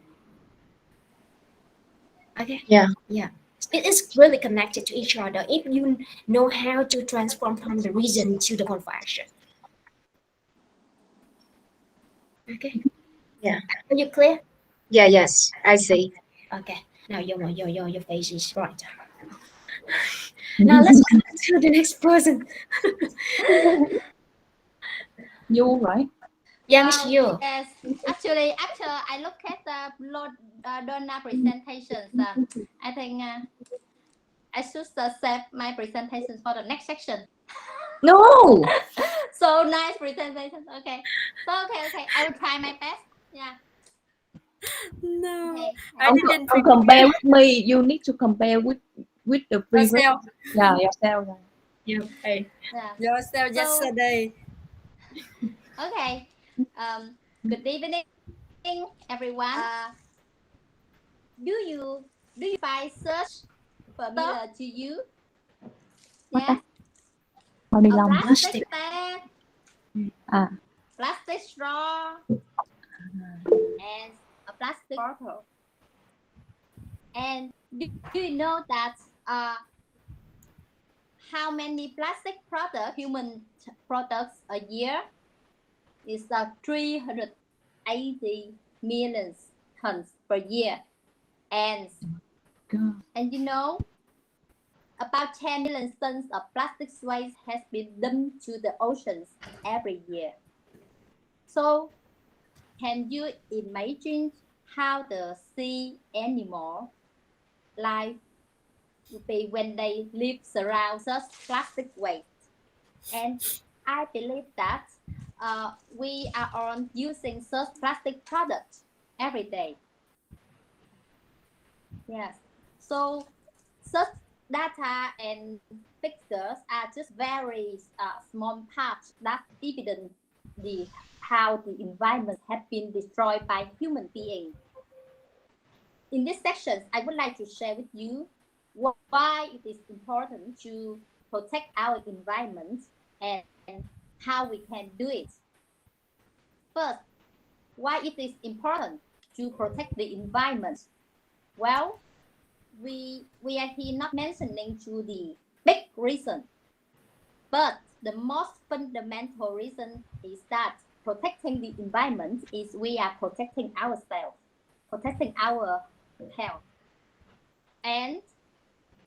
[SPEAKER 4] Okay?
[SPEAKER 7] Yeah.
[SPEAKER 4] Yeah. It is really connected to each other if you know how to transform from the reason to the call for action. Okay.
[SPEAKER 7] Yeah.
[SPEAKER 4] Are you clear?
[SPEAKER 7] Yeah. Yes, I see.
[SPEAKER 4] Okay. Now your face is right. Now let's go to the next person.
[SPEAKER 1] You right?
[SPEAKER 4] Yeah, Miss Yu.
[SPEAKER 5] Yes, actually, after I look at the Donna presentations, I think I should save my presentations for the next section.
[SPEAKER 1] No.
[SPEAKER 5] So nice presentation. Okay. So okay. I will try my best. Yeah.
[SPEAKER 6] No,
[SPEAKER 5] Okay.
[SPEAKER 6] I
[SPEAKER 1] Don't,
[SPEAKER 6] didn't
[SPEAKER 1] don't
[SPEAKER 6] prepare
[SPEAKER 1] compare with me. You need to compare with the previous.
[SPEAKER 6] yourself.
[SPEAKER 1] Yeah, yourself.
[SPEAKER 4] Yeah. Hey.
[SPEAKER 5] Yeah.
[SPEAKER 6] Yourself
[SPEAKER 5] So
[SPEAKER 6] yesterday.
[SPEAKER 5] okay. Good evening, everyone. Do you find search familiar to you? Yeah.
[SPEAKER 1] Bao ni
[SPEAKER 5] A
[SPEAKER 1] lông.
[SPEAKER 5] plastic bag,
[SPEAKER 1] À,
[SPEAKER 5] plastic straw, and a plastic bottle. And do you know that how many plastic products, human products a year? Is 380 million tons per year. And
[SPEAKER 1] God.
[SPEAKER 5] and you know about 10 million tons of plastic waste has been dumped to the oceans every year. So can you imagine how the sea animal life would be when they live around such plastic waste? And I believe that we are on using such plastic products every day. Yes. So such data and figures are just very small parts that evidence the how the environment has been destroyed by human beings. In this section, I would like to share with you why it is important to protect our environment and how we can do it. First, why it is important to protect the environment? Well, we are here not mentioning to the big reason, but the most fundamental reason is that protecting the environment is we are protecting ourselves, protecting our health. And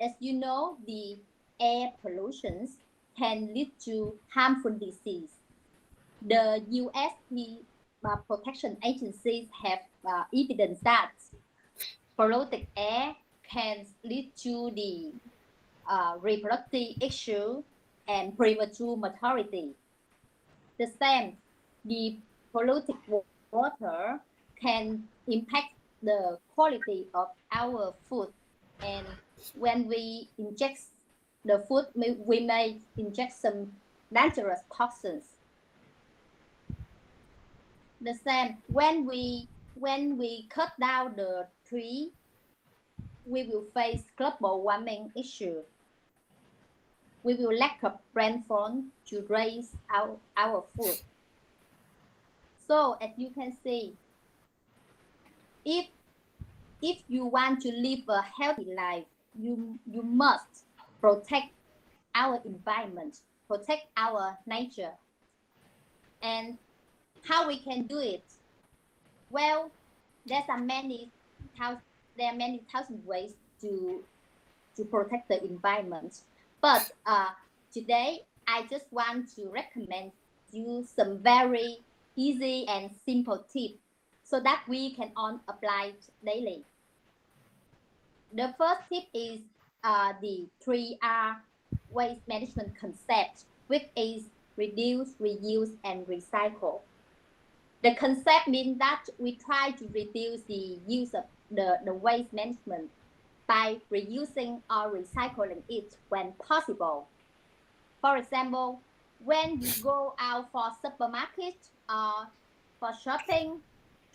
[SPEAKER 5] as you know, the air pollutions can lead to harmful disease. The US protection agencies have evidence that polluted air can lead to the reproductive issue and premature mortality. The same, the polluted water can impact the quality of our food, and when we inject the food, we may inject some dangerous toxins. The same, when we cut down the tree, we will face global warming issue. We will lack of rainfall to raise our food. So as you can see, if if you want to live a healthy life, you must protect our environment, protect our nature. And how we can do it? Well, there are many thousand ways to protect the environment. But today, I just want to recommend you some very easy and simple tips so that we can all apply it daily. The first tip is the 3R waste management concept, which is reduce, reuse, and recycle. The concept means that we try to reduce the use of the waste management by reusing or recycling it when possible. For example, when you go out for supermarket or for shopping,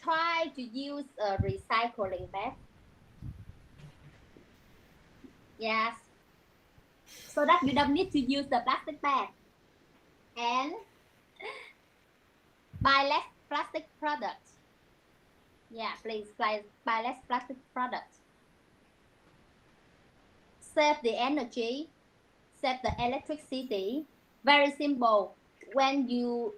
[SPEAKER 5] try to use a recycling bag. Yes, so that you don't need to use the plastic bag. And buy less plastic products. Yeah, please buy less plastic products. Save the energy, save the electricity. Very simple. When you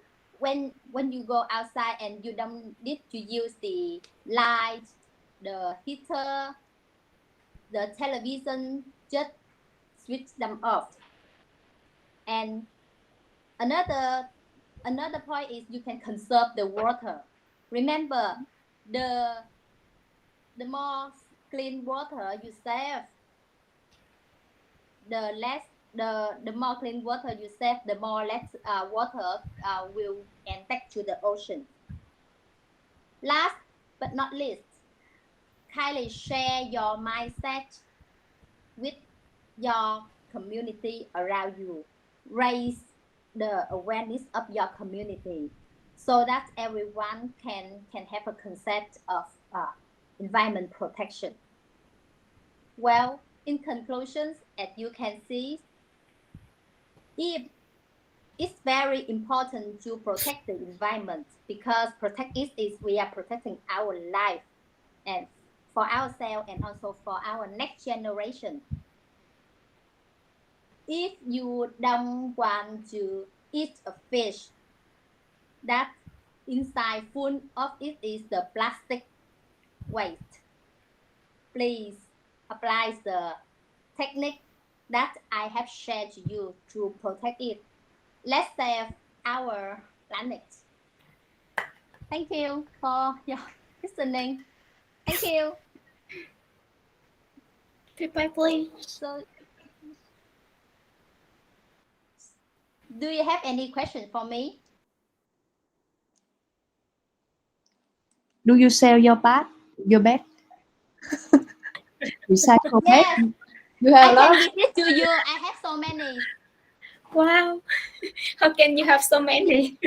[SPEAKER 5] go outside and you don't need to use the light, the heater, the television, just switch them off. And another point is you can conserve the water. Remember, the more clean water you save, the more clean water you save, the more less water will enter to the ocean. Last but not least, kindly share your mindset with your community around you. Raise the awareness of your community so that everyone can have a concept of environment protection. Well, in conclusions, as you can see, it's very important to protect the environment because protect it is we are protecting our life and for ourselves and also for our next generation. If you don't want to eat a fish, that inside full of it is the plastic waste. Please apply the technique that I have shared to you to protect it. Let's save our planet. Thank you for your listening. Thank you.
[SPEAKER 4] Feedback, please.
[SPEAKER 5] So, do you have any question for me?
[SPEAKER 1] Do you sell your bag? Your bag? Recycle bag?
[SPEAKER 5] Yes,
[SPEAKER 1] You
[SPEAKER 5] I
[SPEAKER 1] have a lot.
[SPEAKER 5] can give it to you. I have so many.
[SPEAKER 4] Wow. How can you have so many?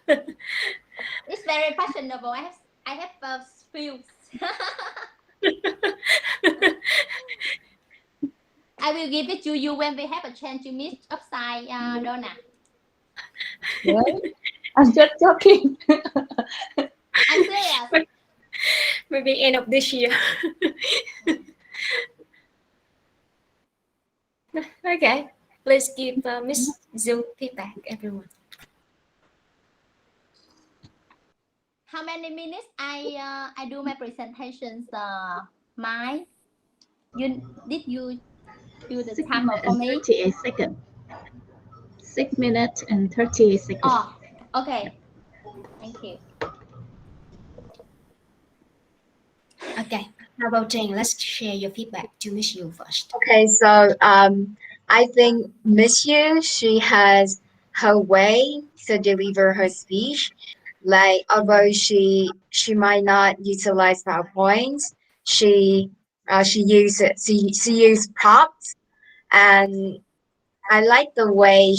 [SPEAKER 5] It's very fashionable. I have a few. I will give it to you when we have a chance to meet upside Donna.
[SPEAKER 1] Well, I'm just joking.
[SPEAKER 5] I'm serious.
[SPEAKER 4] Maybe end of this year. Okay. Please give Miss Zoom feedback, everyone.
[SPEAKER 5] How many minutes I do my presentations? My did you do the
[SPEAKER 2] 6
[SPEAKER 5] timer
[SPEAKER 2] minutes
[SPEAKER 5] for
[SPEAKER 2] and
[SPEAKER 5] me?
[SPEAKER 2] 38 seconds. 6 minutes and 38 seconds.
[SPEAKER 5] Oh, okay. Thank you.
[SPEAKER 4] Okay. How about Jane? Let's share your feedback to Miss You first.
[SPEAKER 7] Okay, so I think Miss Yu, she has her way to deliver her speech. Like although she might not utilize PowerPoints, she uses she used props, and I like the way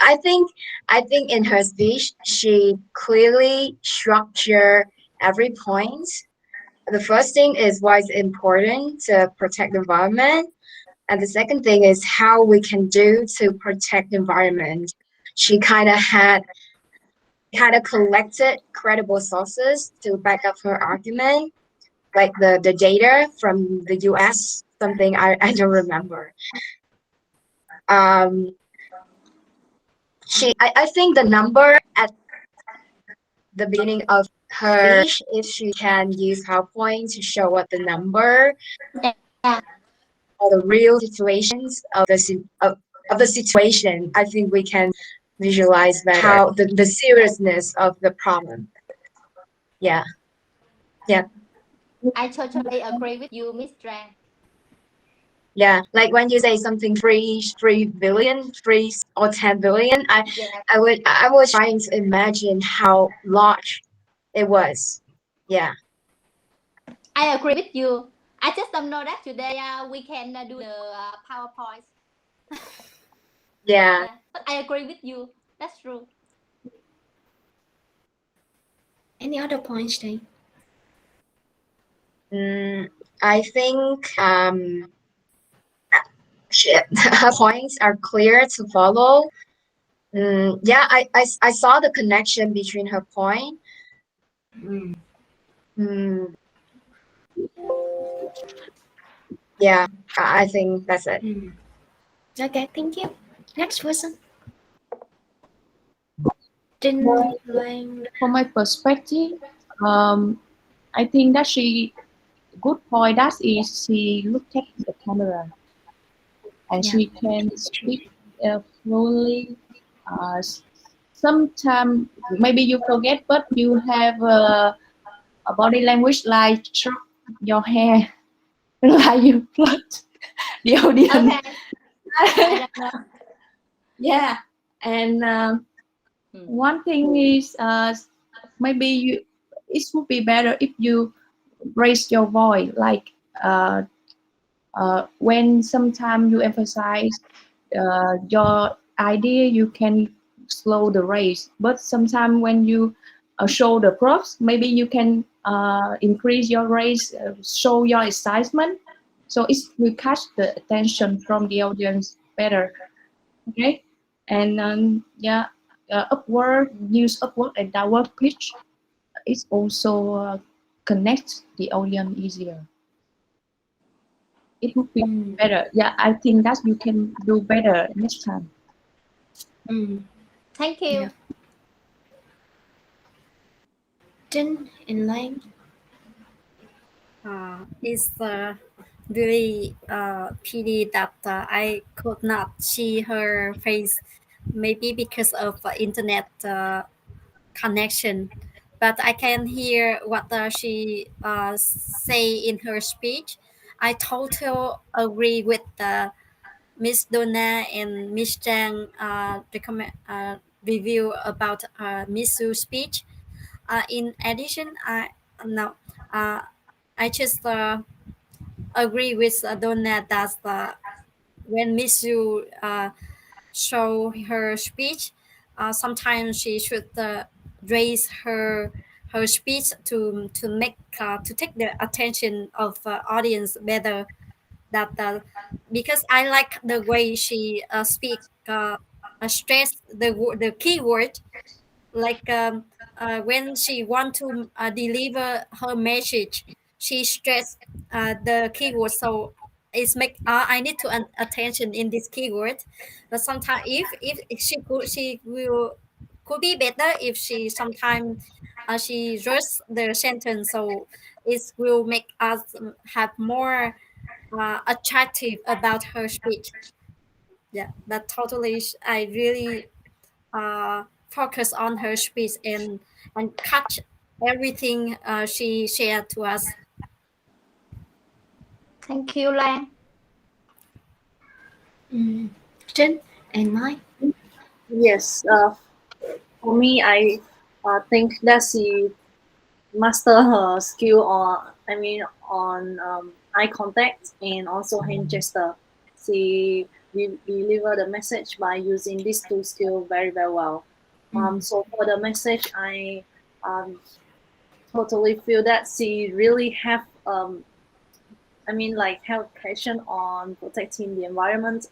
[SPEAKER 7] I think in her speech she clearly structure every point, the first thing is why it's important to protect the environment. And the second thing is how we can do to protect the environment. She kind of collected credible sources to back up her argument, like the data from the US, something I don't remember. Um, I think the number at the beginning of her speech, if she can use PowerPoint to show what the number
[SPEAKER 5] Yeah.
[SPEAKER 7] or the real situations of the situation, I think we can visualize better how the seriousness of the problem. Yeah. Yeah.
[SPEAKER 5] I totally agree with you, Miss Trang.
[SPEAKER 7] Yeah. Like when you say something 3 billion, 3 or 10 billion,
[SPEAKER 5] Yeah.
[SPEAKER 7] I was trying to imagine how large it was. Yeah.
[SPEAKER 5] I agree with you. I just don't know that today we can do the PowerPoint.
[SPEAKER 7] Yeah.
[SPEAKER 5] Yeah, but I agree with you. That's true.
[SPEAKER 4] Any other points, Jane?
[SPEAKER 7] I think her points are clear to follow. Yeah, I saw the connection between her point. Mm, yeah, I think that's it.
[SPEAKER 4] Okay, thank you. Next person. Trinh Loan.
[SPEAKER 1] From my perspective, I think that she good point that is she looked at the camera and
[SPEAKER 4] Yeah.
[SPEAKER 1] she can speak fluently. Sometimes maybe you forget, but you have a body language like shrug your hair, like you flirt the audience.
[SPEAKER 5] Okay. I don't know.
[SPEAKER 1] Yeah, and one thing is maybe it would be better if you raise your voice, like when sometimes you emphasize your idea, you can slow the race. But sometimes when you show the props, maybe you can increase your race, show your excitement, so it will catch the attention from the audience better. Okay, and yeah, use upward and downward pitch. It also connects the audience easier. It would be better. Yeah, I think that you can do better next time.
[SPEAKER 5] Thank you.
[SPEAKER 4] Yeah. Trinh and Lan.
[SPEAKER 6] It's really pity that I could not see her face, maybe because of internet connection. But I can hear what she say in her speech. I totally agree with Miss Donna and Miss Chang review about Miss Su's speech. In addition, no, uh, I just agree with Donna that when Miss Su show her speech, sometimes she should raise her speech to make to take the attention of audience better. That because I like the way she speak, stress the keyword, like when she want to deliver her message, she stress the keyword, so it's make I need to attention in this keyword. But sometimes if she will could be better if she sometimes she rush the sentence, so it will make us have more attractive about her speech. Yeah, that totally I really focus on her speech and catch everything she shared to us.
[SPEAKER 5] Thank you, Lan.
[SPEAKER 4] Trinh and Mai.
[SPEAKER 3] Yes, for me, I think that she master her skill on, I mean, on eye contact and also hand gesture. She deliver the message by using these two skills very, very well. So for the message, I totally feel that she really have I mean, like have passion on protecting the environment.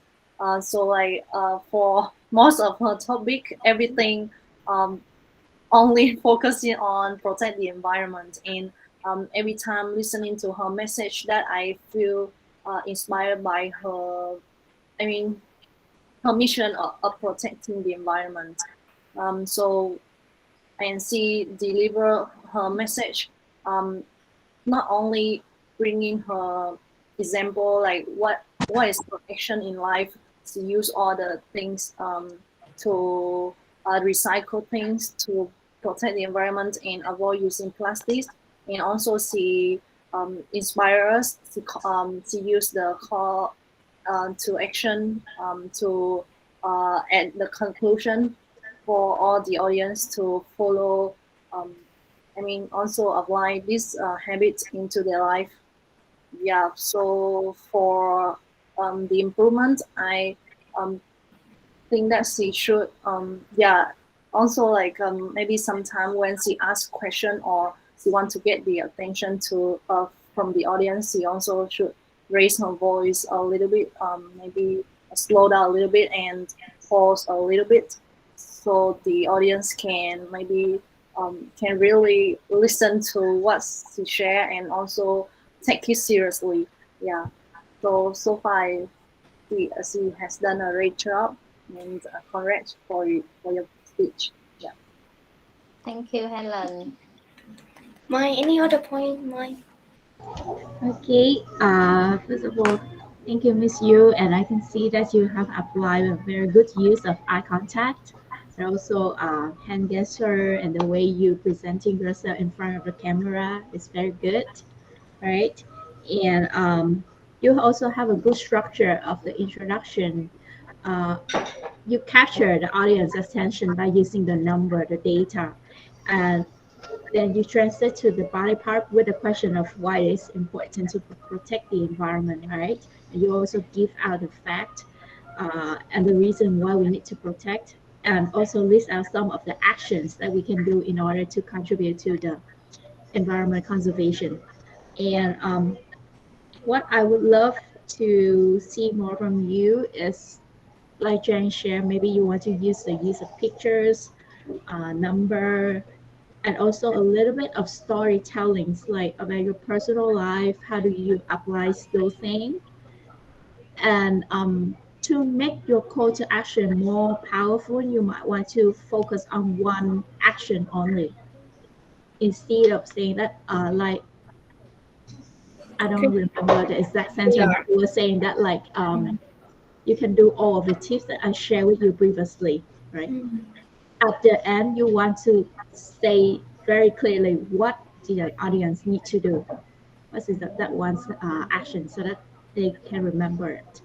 [SPEAKER 3] So like for most of her topic, everything um, only focusing on protect the environment. And every time listening to her message, that I feel inspired by her. I mean, her mission of protecting the environment. So and she deliver her message. Not only bringing her example like what is protection in life, to use all the things to recycle things to protect the environment and avoid using plastics, and also she inspire us to use the call to action to at the conclusion for all the audience to follow um, I mean, also apply this habit into their life. Yeah. So for the improvement, I um, think that she should yeah, also like maybe sometime when she asks question or she want to get the attention to from the audience, she also should raise her voice a little bit, maybe slow down a little bit and pause a little bit, so the audience can maybe can really listen to what she share and also take it seriously. Yeah. So far she has done a great job, and congrats for your speech. Yeah.
[SPEAKER 5] Thank you, Helen.
[SPEAKER 4] My any other point? My
[SPEAKER 2] Okay, first of all, thank you, Miss Yu, and I can see that you have applied a very good use of eye contact, and also hand gesture and the way you presenting yourself in front of the camera is very good, right? And you also have a good structure of the introduction. Uh, you capture the audience attention by using the number, the data, and then you translate to the body part with the question of why it's important to protect the environment, right? And you also give out the fact and the reason why we need to protect, and also list out some of the actions that we can do in order to contribute to the environment conservation. And what I would love to see more from you is, like Jen shared, maybe you want to use the use of pictures, number, and also a little bit of storytellings, like about your personal life. How do you apply those things? And to make your call to action more powerful, you might want to focus on one action only instead of saying that, like, I don't remember the exact sentence, but you were saying that, like, you can do all of the tips that I shared with you previously, right? At the end, you want to say very clearly what the audience need to do. What is that one's action so that they can remember it.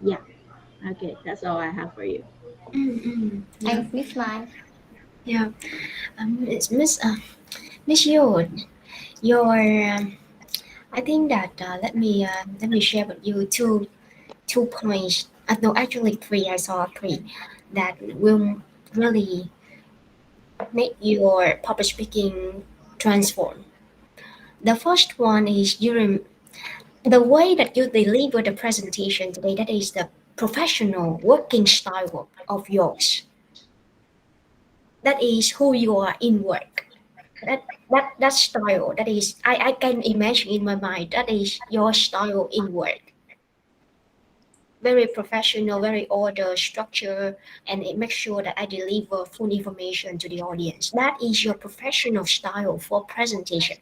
[SPEAKER 2] Yeah. Okay, that's all I have for you.
[SPEAKER 4] yeah,
[SPEAKER 5] Thanks, Miss Mai.
[SPEAKER 4] yeah. It's Miss Yu, your I think that let me share with you two points. No, actually three. I saw three that will really make your public speaking transform. The first one is the way that you deliver the presentation today. That is the professional working style of yours. That is who you are in work. That style. That is I can imagine in my mind. That is your style in work. Very professional, very order, structure, and it makes sure that I deliver full information to the audience. That is your professional style for presentation.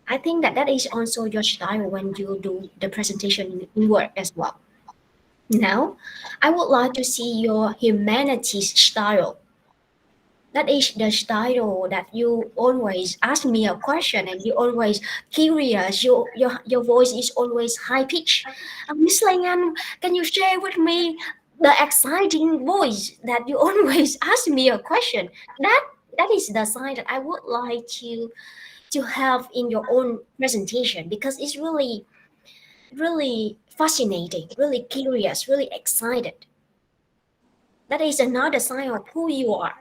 [SPEAKER 4] I think that that is also your style when you do the presentation in work as well. Now, I would like to see your humanities style. That is the style that you always ask me a question and you always curious. Your voice is always high pitch. Miss Langan, can you share with me the exciting voice that you always ask me a question? That is the sign that I would like to have in your own presentation because it's really fascinating, really curious, really excited. That is another sign of who you are.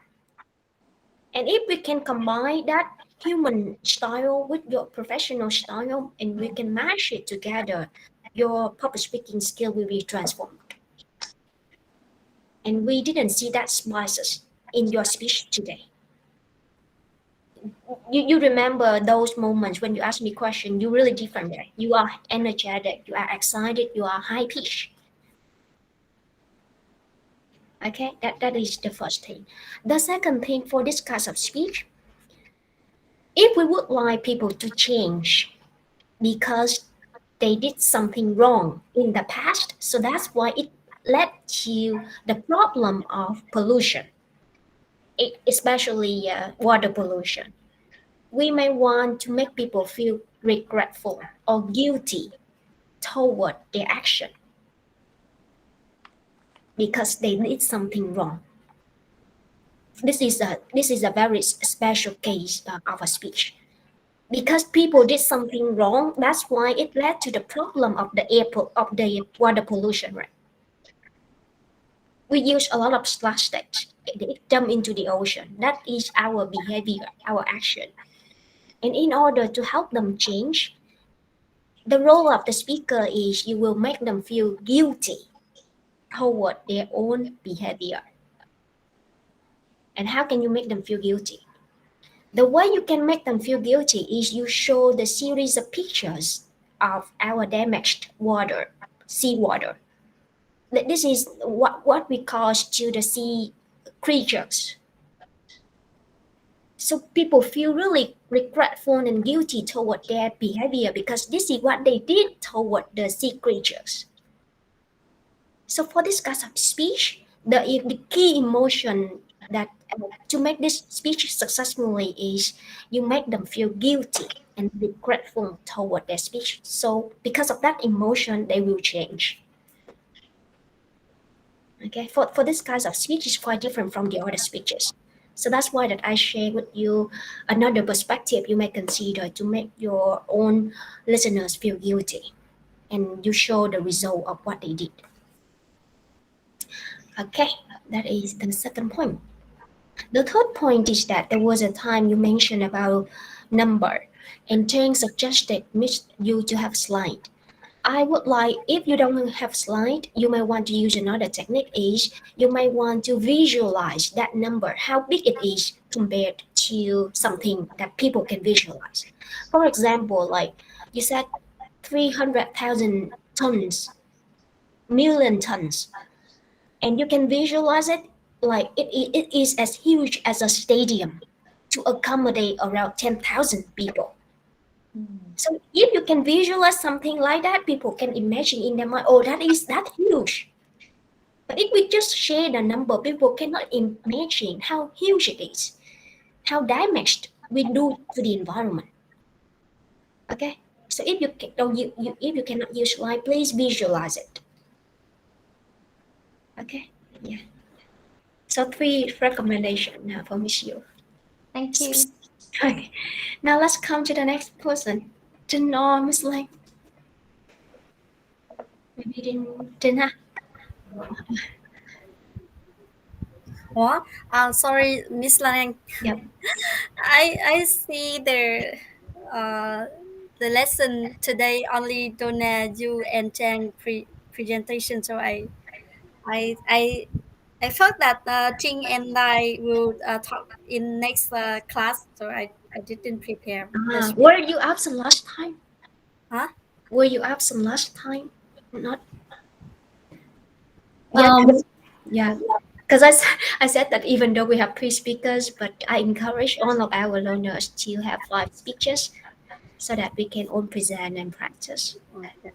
[SPEAKER 4] And if we can combine that human style with your professional style and we can mash it together, your public speaking skill will be transformed. And we didn't see that spices in your speech today. You remember those moments when you ask me question, you really different there. You are energetic, you are excited, you are high pitch. Okay, that is the first thing. The second thing for this kind of speech, if we would like people to change because they did something wrong in the past, so that's why it led to the problem of pollution, especially water pollution. We may want to make people feel regretful or guilty toward their action because they did something wrong. This is a very special case of a speech because people did something wrong. That's why it led to the problem of the water pollution. Right? We use a lot of plastics. It dump into the ocean. That is our behavior, our action. And in order to help them change, the role of the speaker is you will make them feel guilty toward their own behavior. And how can you make them feel guilty? The way you can make them feel guilty is you show the series of pictures of our damaged water, seawater. This is what we call to the sea creatures. So people feel really regretful and guilty toward their behavior because this is what they did toward the sea creatures. So for this kind of speech, the key emotion that to make this speech successfully is you make them feel guilty and regretful toward their speech. So because of that emotion, they will change. Okay, for this kind of speech is quite different from the other speeches. So that's why that I share with you another perspective you may consider to make your own listeners feel guilty and you show the result of what they did. Okay, that is the second point. The third point is that there was a time you mentioned about number and Tang suggested you to have slide. I would like, if you don't have slide, you may want to use another technique is you may want to visualize that number, how big it is compared to something that people can visualize. For example, like you said, 300,000 tons, million tons, and you can visualize it like it is as huge as a stadium to accommodate around 10,000 people. So if you can visualize something like that, people can imagine in their mind, oh, that is that huge. But if we just share the number, people cannot imagine how huge it is, how damaged we do to the environment. Okay, so if you can, if you cannot use light, please visualize it. Okay, yeah. So 3 recommendations now for Miss Yu.
[SPEAKER 5] Thank you.
[SPEAKER 4] Okay, now let's come to the next person. Janor, Miss Lang. Maybe didn't.
[SPEAKER 6] What? Sorry, Miss Lang.
[SPEAKER 4] Yep.
[SPEAKER 6] I see the lesson today only Donna, you and Chang presentation. So I thought that Ting and I will talk in next class. So I didn't prepare. the speech.
[SPEAKER 4] Were you absent last time?
[SPEAKER 6] Huh?
[SPEAKER 4] Were you absent last time? Not.
[SPEAKER 3] Um,
[SPEAKER 4] Yeah. Because I said that even though we have 3 speakers, but I encourage all of our learners to have 5 speeches so that we can all present and practice.
[SPEAKER 6] Okay.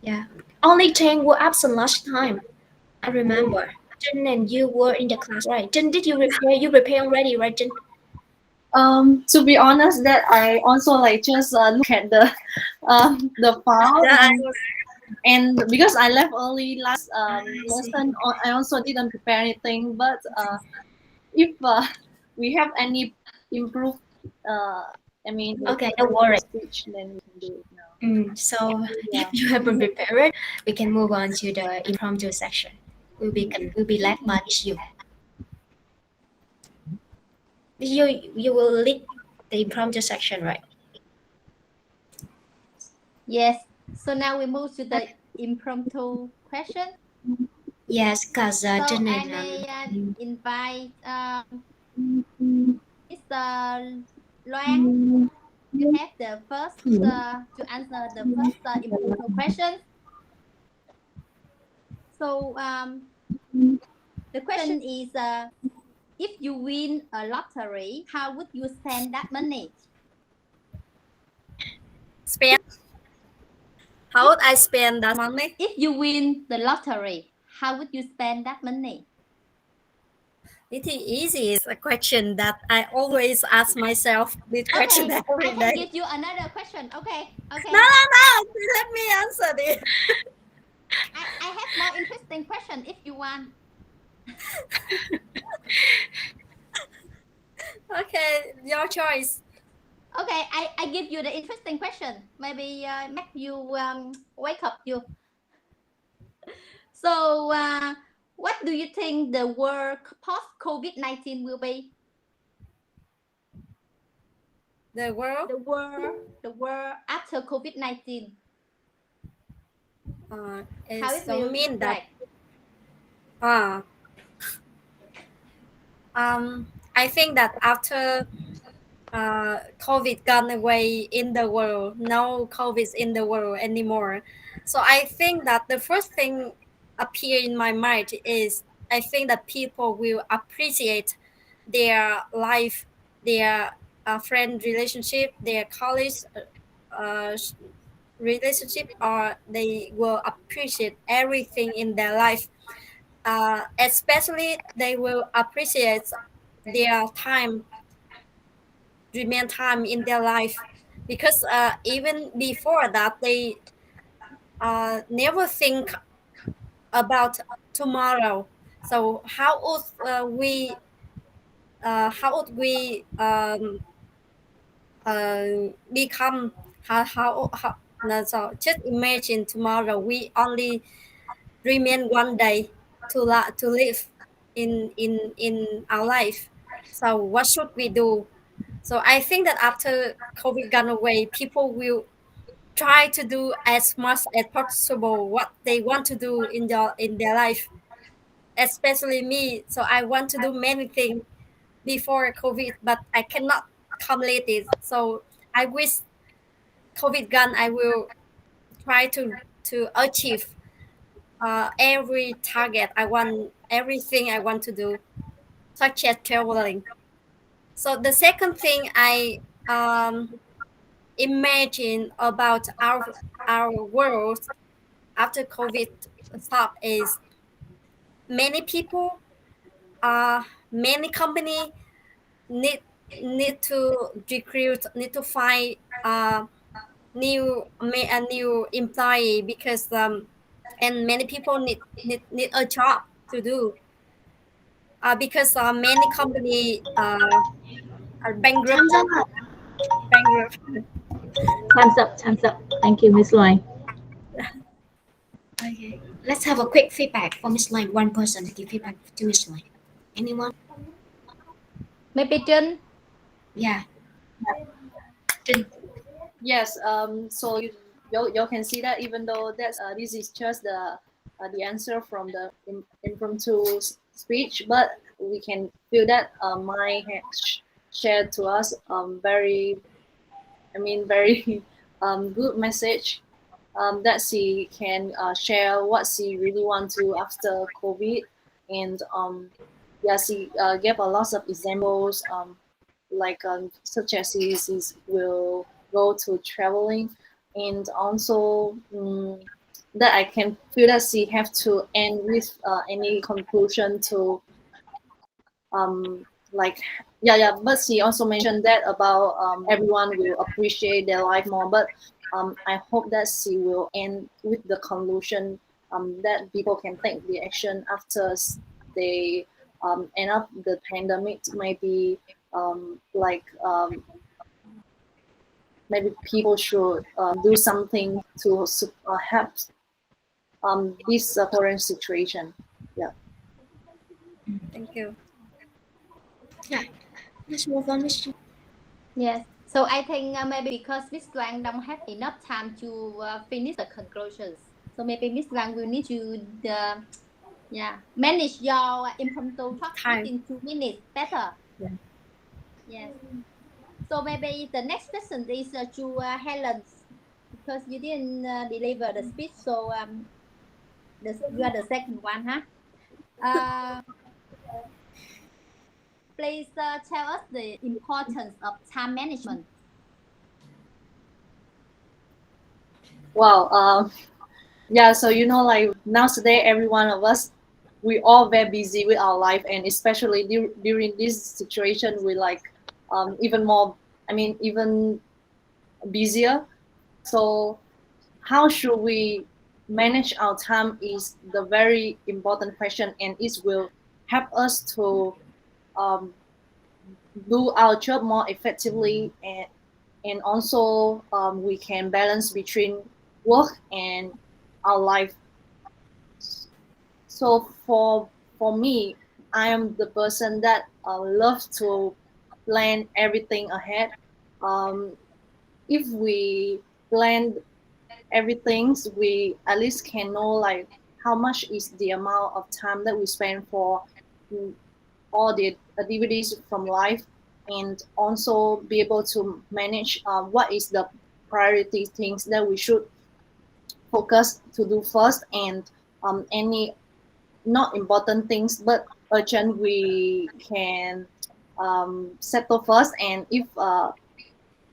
[SPEAKER 4] Yeah. Only 10 were absent last time. I remember. Jen and you were in the class, right? Jen, did you prepare? You prepare already, right, Jen?
[SPEAKER 3] to be honest, that I also like just look at the file.
[SPEAKER 6] Yeah,
[SPEAKER 3] And because I left early last lesson, I also didn't prepare anything. But if we have any improved,
[SPEAKER 4] Okay, don't worry.
[SPEAKER 3] speech, then we can do it now.
[SPEAKER 4] So
[SPEAKER 3] Yeah.
[SPEAKER 4] if you haven't prepared, we can move on to the impromptu section. We'll be led by Miss Yu. You will lead the impromptu section, right?
[SPEAKER 5] Yes. So now we move to the impromptu question.
[SPEAKER 4] Yes, because
[SPEAKER 5] So
[SPEAKER 4] cho
[SPEAKER 5] I
[SPEAKER 4] nên
[SPEAKER 5] may invite Mr. Loan. You have the first to answer the first impromptu question. So the question is, if you win a lottery, how would you spend that money?
[SPEAKER 6] Spend. How would I spend that money?
[SPEAKER 5] If you win the lottery, how would you spend that money?
[SPEAKER 6] It is easy. It's a question that I always ask myself. This question
[SPEAKER 5] Okay, I
[SPEAKER 6] every
[SPEAKER 5] can
[SPEAKER 6] day.
[SPEAKER 5] give you another question. Okay, okay.
[SPEAKER 6] No. Let me answer this.
[SPEAKER 5] I have more interesting question if you want.
[SPEAKER 6] Okay, your choice.
[SPEAKER 5] Okay, I give you the interesting question. Maybe make you wake up you. So what do you think the world post COVID-19 will be?
[SPEAKER 6] The world.
[SPEAKER 5] The world after COVID-19. How
[SPEAKER 6] It
[SPEAKER 5] it
[SPEAKER 6] don't
[SPEAKER 5] will
[SPEAKER 6] mean
[SPEAKER 5] look
[SPEAKER 6] that.
[SPEAKER 5] like?
[SPEAKER 6] I think that after COVID gone away in the world, no COVID in the world anymore. So I think that the first thing appear in my mind is I think that people will appreciate their life, their friend relationship, their college uh, relationship, or they will appreciate everything in their life. Especially they will appreciate their time, remain time in their life, because even before that they never think about tomorrow. So how would we become how no, so just imagine tomorrow we only remain one day to live in our life. So what should we do? So I think that after COVID gone away, people will try to do as much as possible what they want to do in their life, especially me. So I want to do many things before COVID, but I cannot complete it. So I wish COVID gone, I will try to achieve every target I want, everything I want to do, such as traveling. So the second thing I imagine about our world after COVID stop is many people, many company need need to recruit, need to find a new employee because and many people need a job to do because many company are
[SPEAKER 2] Time's up.
[SPEAKER 6] bankrupt.
[SPEAKER 2] Time's up. Time's up. Thank you, Miss Loy.
[SPEAKER 4] Okay. Let's have a quick feedback for Miss Line. One person to give feedback to Miss Line. Anyone?
[SPEAKER 5] Maybe Jun.
[SPEAKER 4] Yeah.
[SPEAKER 3] Yes. So you can see that even though that's this is just the answer from the impromptu speech, but we can feel that Mai has shared to us very, I mean, very good message that she can share what she really want to after COVID, and yeah, she gave a lot of examples like such as she will go to traveling, and also that I can feel that she have to end with any conclusion to like yeah, but she also mentioned that about everyone will appreciate their life more, but I hope that she will end with the conclusion that people can take the action after they end up the pandemic. Maybe like maybe people should do something to help this current situation. Yeah.
[SPEAKER 6] Thank you.
[SPEAKER 4] Yeah. Let's move on, Miss.
[SPEAKER 5] Yes. So I think maybe because Miss Wang don't have enough time to finish the conclusions. So maybe Miss Wang will need to manage your impromptu talk
[SPEAKER 6] Time.
[SPEAKER 5] within 2 minutes better.
[SPEAKER 6] Yeah.
[SPEAKER 5] Yes. So maybe the next question is to Helen, because you didn't deliver the speech. So you are the second one, huh? Please tell us the importance of time management.
[SPEAKER 3] Well, yeah. So like nowadays, every one of us, we all very busy with our life, and especially during this situation, we like even more. I mean, even busier. So how should we manage our time is the very important question, and it will help us to um, do our job more effectively, and also we can balance between work and our life. So for me, I am the person that loves to plan everything ahead. um, if we plan everything, we at least can know like how much is the amount of time that we spend for mm, all the activities from life, and also be able to manage what is the priority things that we should focus to do first, and any not important things but urgent we can settle first, and if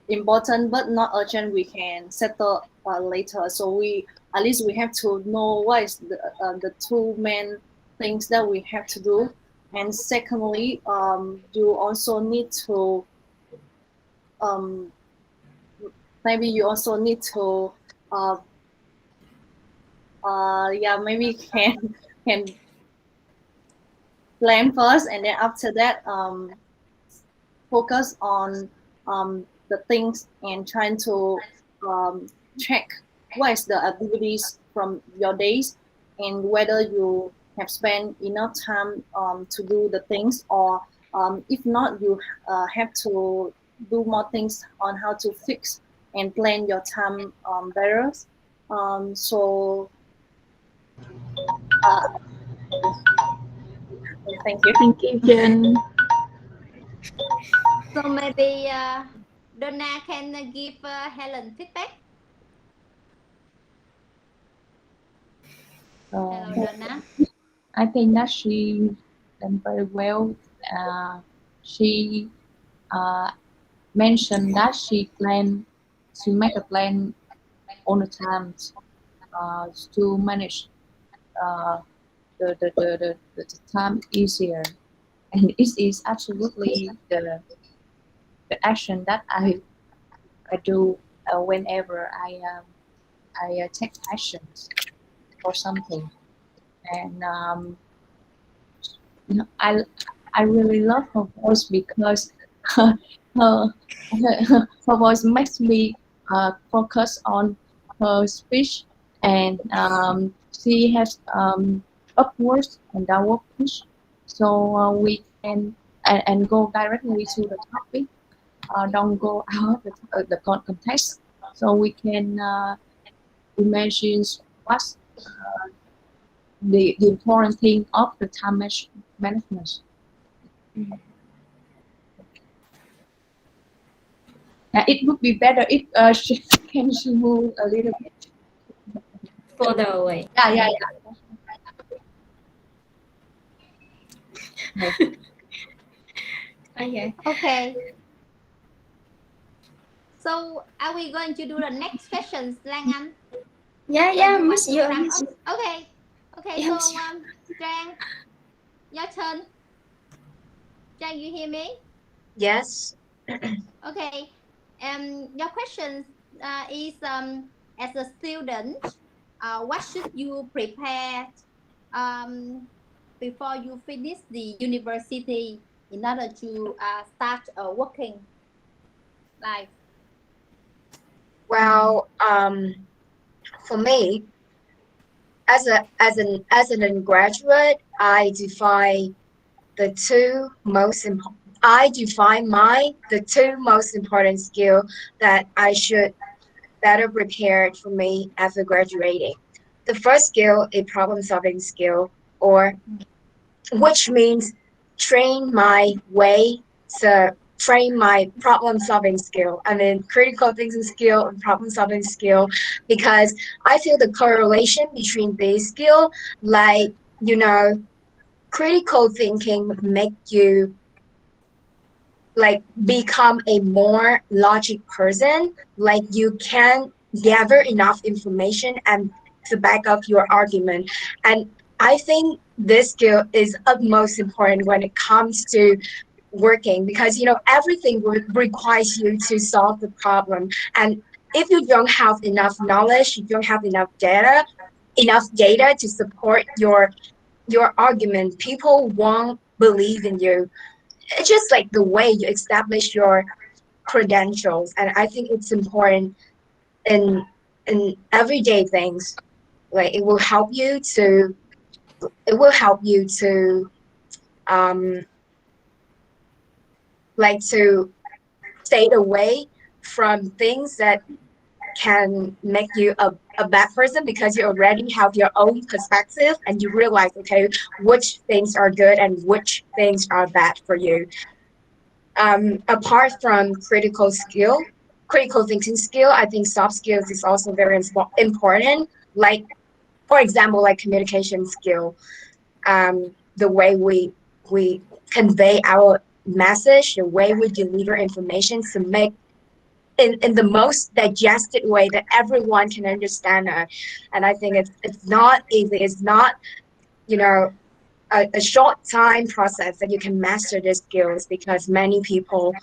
[SPEAKER 3] important but not urgent we can settle later. So we at least we have to know what is the two main things that we have to do. And secondly, you also need to um, maybe you also need to uh, maybe can plan first, and then after that focus on the things and trying to check what is the activities from your days, and whether you have spent enough time to do the things, or if not, you have to do more things on how to fix and plan your time better. So uh, thank you.
[SPEAKER 2] Thank you, Jen.
[SPEAKER 5] So maybe Donna can give Helen feedback. Hello, Donna.
[SPEAKER 1] I think that she done very well. She uh, mentioned that she make a plan all the time to manage uh, the time easier, and it is absolutely the action that I do whenever I take actions for something. And you know, I really love her voice because her, her voice makes me focus on her speech, and she has upwards and downward push, so we can and go directly to the topic. Don't go out the context, so we can imagine what's the important thing of the time management. It would be better if she can she move a little bit.
[SPEAKER 4] Further away.
[SPEAKER 1] Yeah.
[SPEAKER 4] Okay.
[SPEAKER 5] Okay. So are we going to do the next questions, Lang Anh?
[SPEAKER 4] Yeah,
[SPEAKER 5] You want
[SPEAKER 4] Miss
[SPEAKER 5] to
[SPEAKER 4] you.
[SPEAKER 5] sum
[SPEAKER 4] Miss
[SPEAKER 5] up? Okay. Okay.
[SPEAKER 4] Yeah,
[SPEAKER 5] So
[SPEAKER 4] Miss you.
[SPEAKER 5] Trang, your turn. Trang, you hear me?
[SPEAKER 7] Yes.
[SPEAKER 5] Okay. Your question is as a student, what should you prepare before you finish the university in order to start working life?
[SPEAKER 7] Well, for me, as an undergraduate, I define the two most important. I define the two most important skill that I should better prepared for me after graduating. The first skill is problem solving skill, or which means train my way to train my problem solving skill. I mean critical thinking skill and problem solving skill, because I feel the correlation between these skill, like critical thinking make you like become a more logic person, like you can gather enough information and to back up your argument. And I think this skill is utmost important when it comes to working, because everything requires you to solve the problem. And if you don't have enough knowledge, you don't have enough data to support your argument, people won't believe in you. It's just like the way you establish your credentials, and I think it's important in everyday things. Like it will help you to um like to stay away from things that can make you a bad person, because you already have your own perspective and you realize, okay, which things are good and which things are bad for you. Apart from critical thinking skill, I think soft skills is also very important. Like, for example, like communication skill, the way we convey our message, the way we deliver information to make in the most digested way that everyone can understand it. And I think it's not easy. It's not, you know, a short time process that you can master the skills, because many people,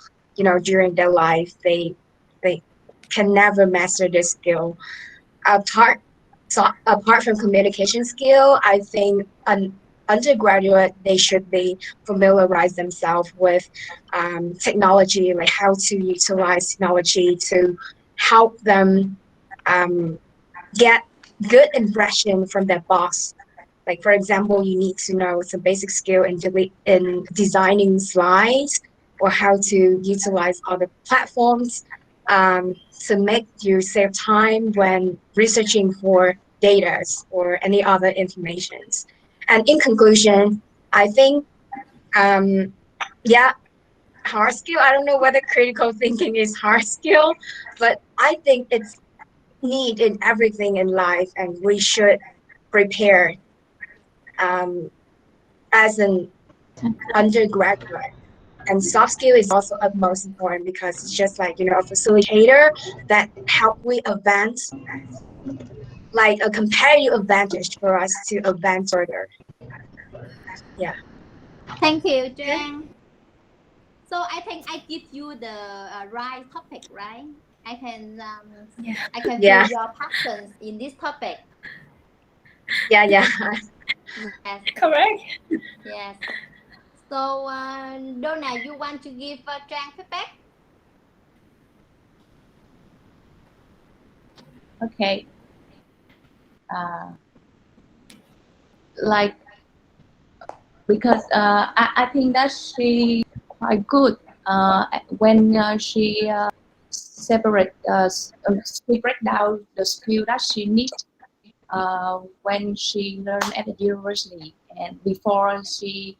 [SPEAKER 7] during their life, they can never master this skill. Apart apart from communication skill, I think an undergraduate, they should be familiarize themselves with technology, like how to utilize technology to help them get good impression from their boss. Like, for example, you need to know some basic skill in designing slides, or how to utilize other platforms to make you save time when researching for data or any other informations. And in conclusion, I think, yeah, hard skill. I don't know whether critical thinking is hard skill, but I think it's need in everything in life, and we should prepare um, as an undergraduate. And soft skill is also utmost important, because it's just like, a facilitator that help we advance, like a competitive advantage for us to advance further. Yeah.
[SPEAKER 5] Thank you, Trang. So I think I give you the right topic, right? I can
[SPEAKER 4] Yeah.
[SPEAKER 5] I can
[SPEAKER 7] Yeah.
[SPEAKER 5] feel your passions in this topic.
[SPEAKER 7] Yeah.
[SPEAKER 5] Yes,
[SPEAKER 4] Correct.
[SPEAKER 5] yes. So Donna, you want to give Trang feedback?
[SPEAKER 1] Okay. Like, because I think that she quite good when she she break down the skill that she needs when she learned at the university, and before she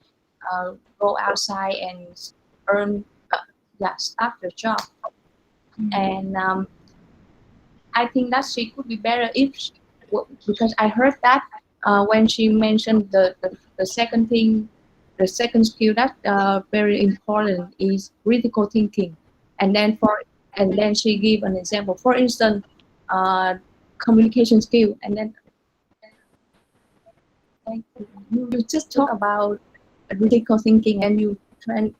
[SPEAKER 1] go outside and earn start the job. And I think that she could be better if because I heard that when she mentioned the second thing, the second skill that very important is critical thinking. And then she gave an example. For instance, communication skill. And then like, you just talk about critical thinking, and you transfer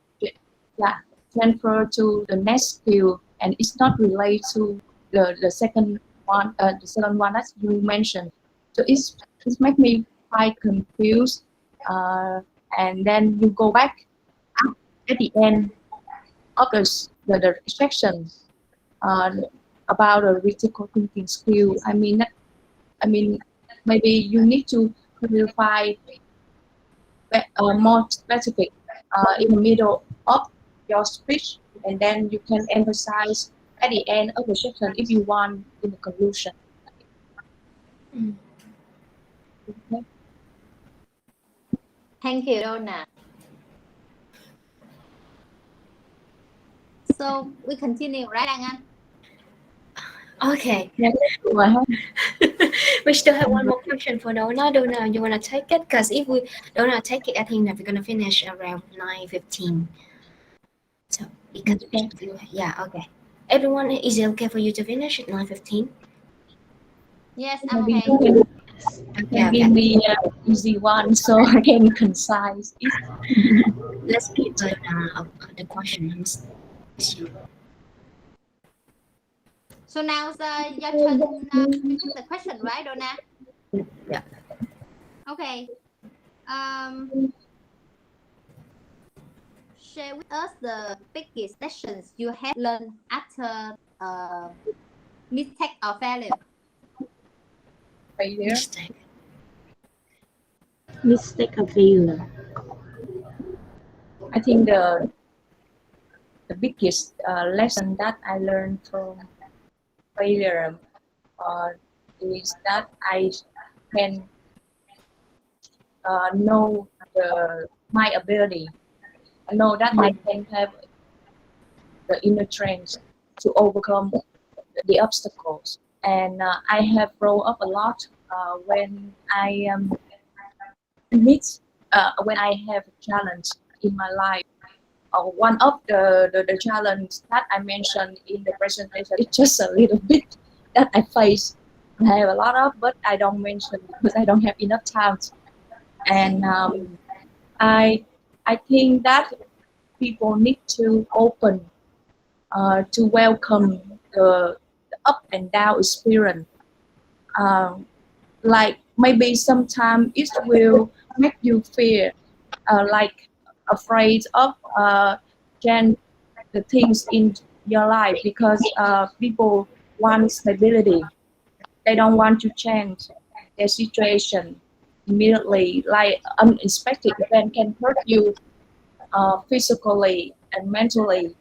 [SPEAKER 1] to the next skill, and it's not related to the second one that you mentioned. So it's make me quite confused. And then you go back at the end of the section uh, about the critical thinking skill. I mean, maybe you need to clarify more specific in the middle of your speech, and then you can emphasize at the end of the session if you want in the conclusion.
[SPEAKER 4] Mm.
[SPEAKER 1] Okay.
[SPEAKER 5] Thank you, Donna. So we continue, right, Anh Anh?
[SPEAKER 4] Okay.
[SPEAKER 1] Yeah, go ahead.
[SPEAKER 4] We still have one more question for Donna. Donna, you wanna take it? Because if we Donna take it, I think that we're gonna finish around 9:15. So we can
[SPEAKER 1] Okay.
[SPEAKER 4] yeah, okay. Everyone, is it okay for you to finish at 9:15?
[SPEAKER 5] Yes, I'm
[SPEAKER 1] Maybe
[SPEAKER 5] okay.
[SPEAKER 1] you
[SPEAKER 4] Okay,
[SPEAKER 1] can
[SPEAKER 4] okay.
[SPEAKER 1] give me an easy one so I can concise it.
[SPEAKER 4] Let's give the questions.
[SPEAKER 5] So now your turn to ask the question, right, Donna?
[SPEAKER 4] Yeah.
[SPEAKER 5] Okay. Share with us the biggest lessons you have learned after mistake or failure.
[SPEAKER 1] Failure.
[SPEAKER 4] Mistake.
[SPEAKER 2] Mistake or failure.
[SPEAKER 1] I think the biggest lesson that I learned from failure is that I can know my ability. I know that I can have the inner strength to overcome the obstacles. And I have grown up a lot when I meet when I have a challenge in my life. One of the challenge that I mentioned in the presentation is just a little bit that I face. I have a lot of, but I don't mention because I don't have enough time. And I I think that people need to open to welcome the up and down experience. Like maybe sometimes it will make you feel like afraid of change the things in your life because people want stability. They don't want to change their situation immediately. Like unexpected event can hurt you physically and mentally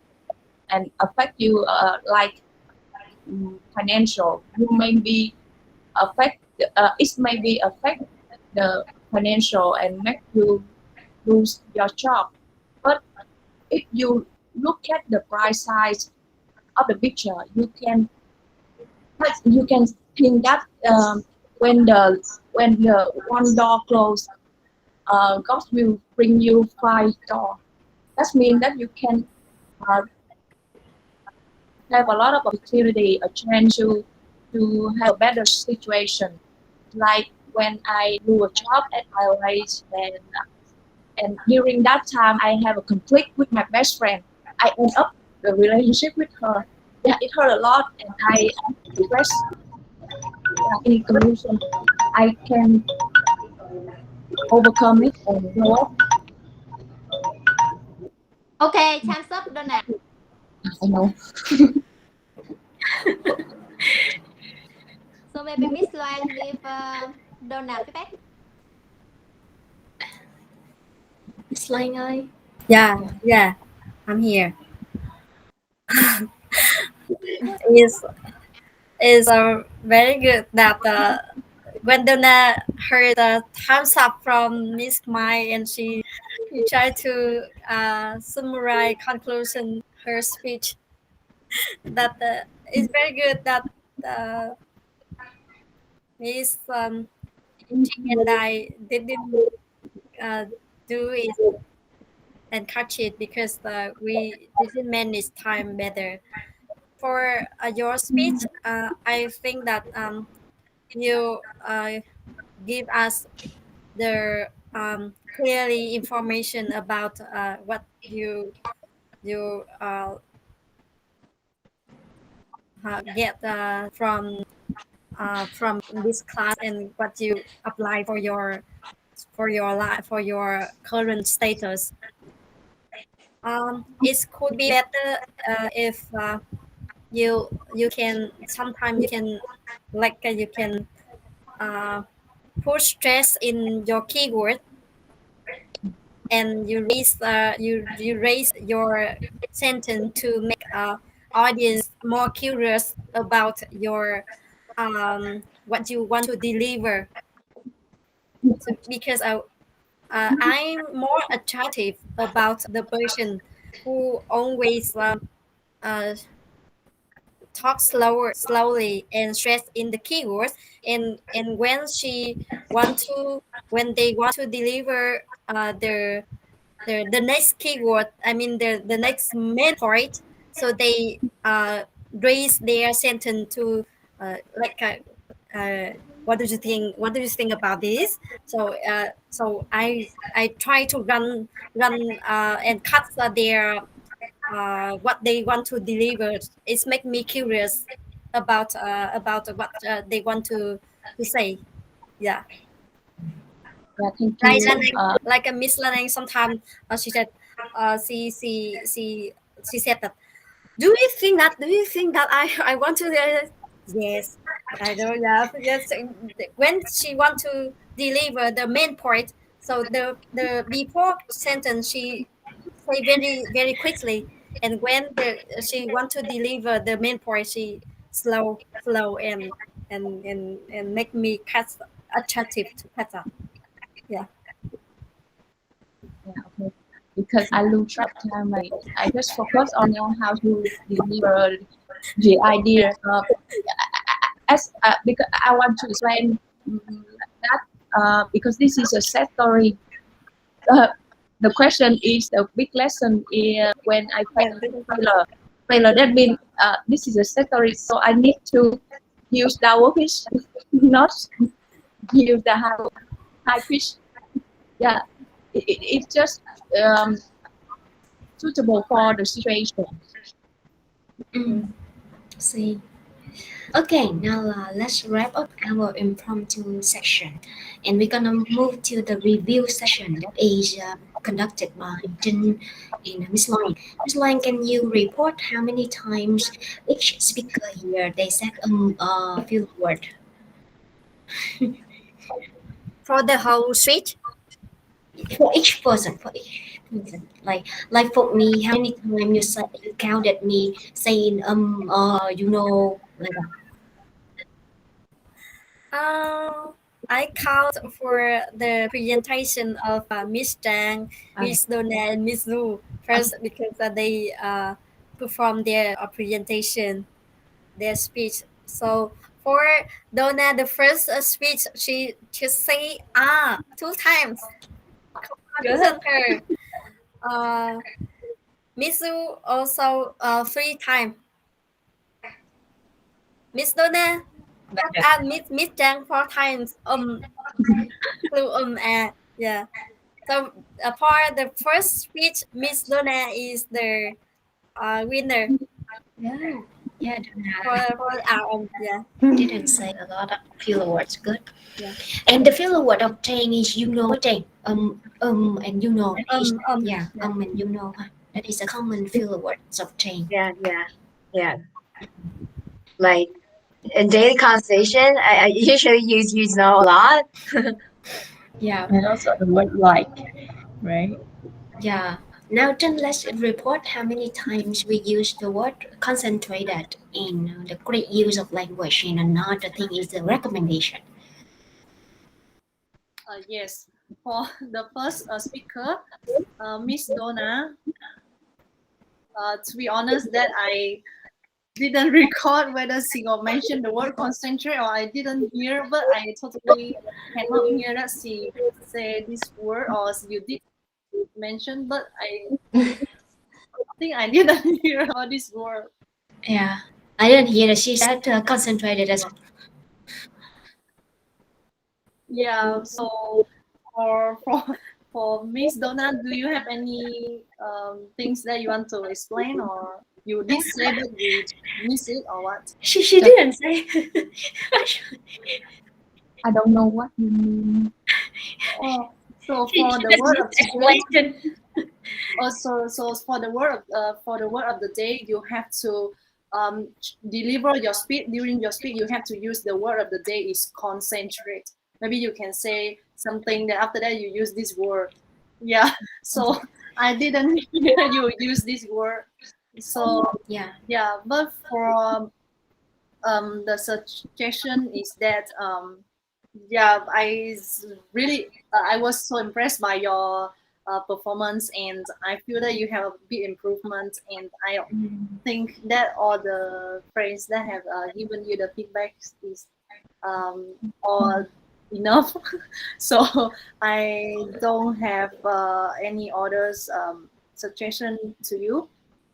[SPEAKER 1] and affect you like financial. You may be affect it may be affect the financial and make you lose your job. But if you look at the bright side of the picture, you can think that when the one door closed, God will bring you five door. That means that you can uh, have a lot of opportunity, a chance to have a better situation. Like when I do a job at EIY, and during that time I have a conflict with my best friend. I end up the relationship with her. Yeah, it hurt a lot, and I regress. In conclusion, I can overcome it and grow up.
[SPEAKER 5] Okay, time's up, Donna.
[SPEAKER 1] I know.
[SPEAKER 5] So maybe Miss Loan give Donna feedback.
[SPEAKER 4] Miss Lang ơi.
[SPEAKER 6] Yeah, I'm here. Is very good that when Donna heard the thumbs up from Miss Mai and she tried to summarize conclusion her speech. That is very good that uh, Miss Jing and I didn't uh, do it and catch it because we didn't manage time better. For your speech, I think that you give us the clearly information about what you get from this class and what you apply for your life for your current status. It could be better if you can sometimes you can you can uh, put stress in your keyword and you raise your sentence to make audience more curious about your what you want to deliver. So because I'm more attractive about the person who always uh, talk slowly and stress in the keywords, and when they want to deliver the next keyword, I mean the next main point, so they raise their sentence to like what do you think about this? So I try to run and cut their what they want to deliver. It's make me curious about what they want to say. Yeah,
[SPEAKER 1] Yeah, thank
[SPEAKER 6] like
[SPEAKER 1] you.
[SPEAKER 6] like a Miss Learning. Sometimes she said, she said that. Do you think that? Do you think that I want to? Yes, I know. Yeah, yes. When she want to deliver the main point, so the before sentence she say very quickly, and when she want to deliver the main point, she slow and make me catch attractive to Peta. Yeah.
[SPEAKER 1] Yeah, okay. Because I lose track of time, I just focus on how to deliver the idea. As because I want to explain that because this is a sad story. Uh, the question is a big lesson in when I
[SPEAKER 6] Yeah.
[SPEAKER 1] failure. Failure that means this is a sad story, so I need to use double pitch, not use the high pitch. Yeah, it's just um, suitable for the situation.
[SPEAKER 4] See. Okay, now let's wrap up our impromptu section, and we're gonna move to the review session that is conducted by Jin and Miss Line. Miss Line, can you report how many times each speaker here they said few word
[SPEAKER 6] For the whole street.
[SPEAKER 4] for each person? For each person, like for me, how many times you said you counted me saying like that?
[SPEAKER 6] I count for the presentation of Miss Zhang,
[SPEAKER 4] Okay.
[SPEAKER 6] Miss Donna, and Miss Lu first because they perform their presentation, their speech. So for Donna, the first speech, she just say two times.
[SPEAKER 4] Good.
[SPEAKER 6] Listen her. Uh, Miss Lu also three times. Miss Donna and Miss Zhang four times. Lu yeah. So for the first speech, Miss Luna is the winner
[SPEAKER 4] Yeah, yeah,
[SPEAKER 6] for our yeah.
[SPEAKER 4] didn't say a lot of filler words. Good.
[SPEAKER 6] Yeah.
[SPEAKER 4] And the filler word of Jane is Jane. And is yeah,
[SPEAKER 6] Yeah.
[SPEAKER 4] and That is a common filler words of Jane.
[SPEAKER 7] Yeah. Like in daily conversation, I usually use no a lot.
[SPEAKER 4] Yeah,
[SPEAKER 2] And also the word like, right?
[SPEAKER 4] yeah. Now then, let's report how many times we use the word concentrated in the great use of language. And another thing is the recommendation.
[SPEAKER 3] Yes, for the first speaker, Miss Donna. To be honest, that I didn't record whether she mentioned the word concentrate or I didn't hear, but I totally cannot hear that she said this word or you did mention, but I think I didn't hear all this word.
[SPEAKER 4] Yeah, I didn't hear that she said concentrated as well.
[SPEAKER 3] Yeah, so for Miss Donna, do you have any things that you want to explain, or you did say but we miss it, or what?
[SPEAKER 4] She didn't say.
[SPEAKER 1] I don't know what you mean.
[SPEAKER 3] Oh, so
[SPEAKER 4] She
[SPEAKER 3] for the
[SPEAKER 4] just
[SPEAKER 3] word of today,
[SPEAKER 4] explained.
[SPEAKER 3] also so for the word of the day, you have to deliver your speech. During your speech, you have to use the word of the day is concentrate. Maybe you can say something that after that you use this word. Yeah, so I didn't hear you use this word. So
[SPEAKER 4] Yeah.
[SPEAKER 3] yeah, but for the suggestion is that yeah, really I was so impressed by your performance, and I feel that you have a big improvement, and I think that all the friends that have given you the feedback is all enough. So I don't have any others suggestion to you.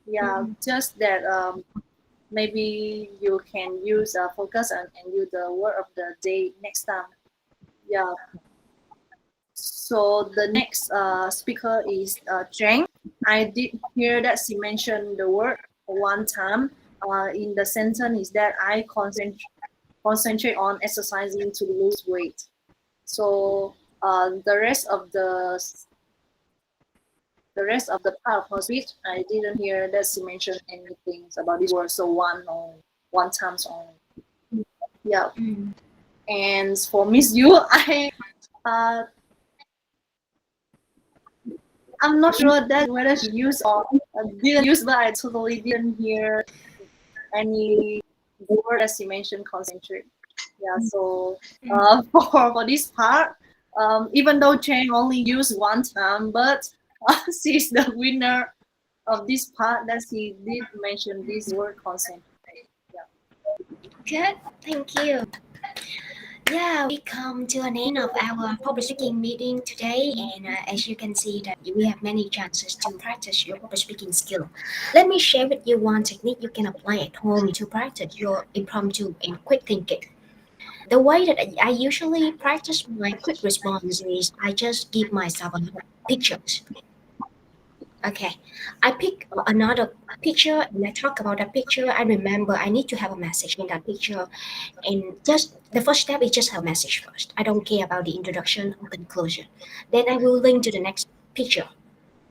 [SPEAKER 3] Yeah, just that maybe you can use focus and use the word of the day next time. Yeah. So the next speaker is Jane. I did hear that she mentioned the word one time. In the sentence is that I concentrate on exercising to lose weight. So the rest of the part of her speech, I didn't hear that she mentioned anything about this word. So one times only. Yeah. And for Miss Yu, uh, I'm not sure that whether she used or didn't use, but I totally didn't hear any word as she mentioned concentrate. Yeah, so for this part, even though Chang only used one time, but she's the winner of this part that she did mention this word concentrate. Yeah.
[SPEAKER 4] Good. Thank you. Yeah, we come to an end of our public speaking meeting today, and as you can see that we have many chances to practice your public speaking skill. Let me share with you one technique you can apply at home to practice your impromptu and quick thinking. The way that I usually practice my quick response is I just give myself a lot of pictures. Okay, I pick another picture and I talk about that picture. I remember I need to have a message in that picture, and just the first step is just have a message first. I don't care about the introduction or conclusion. Then I will link to the next picture.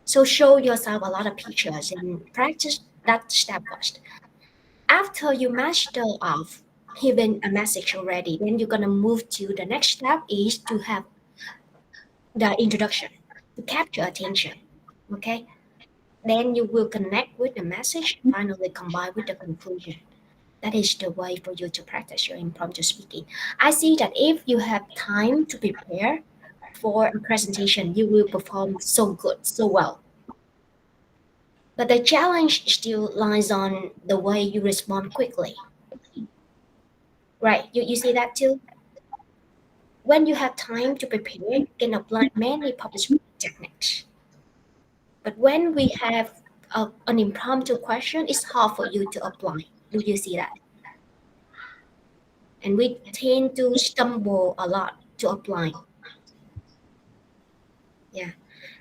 [SPEAKER 4] So show yourself a lot of pictures and practice that step first. After you master of having a message already, then you're gonna move to the next step is to have the introduction to capture attention. Okay, then you will connect with the message and finally combine with the conclusion. That is the way for you to practice your impromptu speaking. I see that if you have time to prepare for a presentation, you will perform so good, so well. But the challenge still lies on the way you respond quickly. Right, you see that too? When you have time to prepare, you can apply many public speaking techniques. But when we have an impromptu question, it's hard for you to apply. Do you see that? And we tend to stumble a lot to apply. Yeah.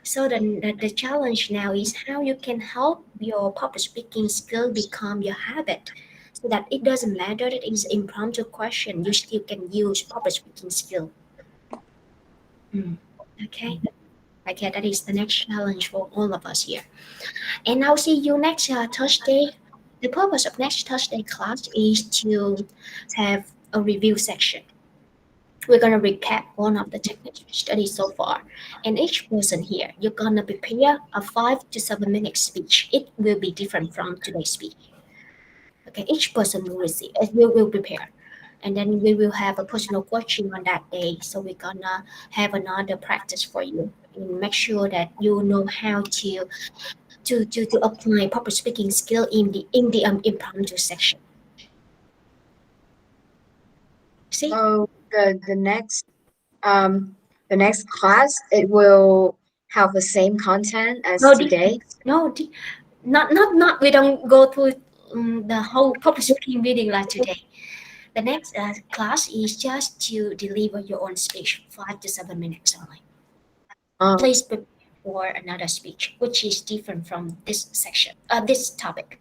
[SPEAKER 4] So the challenge now is how you can help your public speaking skill become your habit so that it doesn't matter that it's impromptu question, you still can use public speaking skill. Okay. Okay, that is the next challenge for all of us here. And I'll see you next Thursday. The purpose of next Thursday class is to have a review section. We're gonna recap one of the techniques we studied so far. And each person here, you're gonna prepare a 5 to 7 minute speech. It will be different from today's speech. Okay, each person will receive, we will prepare. And then we will have a personal coaching on that day. So we're gonna have another practice for you and make sure that you know how to apply public speaking skill in the impromptu section. See?
[SPEAKER 7] So um the next class it will have the same content as
[SPEAKER 4] No,
[SPEAKER 7] today.
[SPEAKER 4] no, not. We don't go through the whole public speaking meeting like today. The next class is just to deliver your own speech, 5 to 7 minutes only.
[SPEAKER 7] Um,
[SPEAKER 4] Please prepare for another speech, which is different from this section, this topic.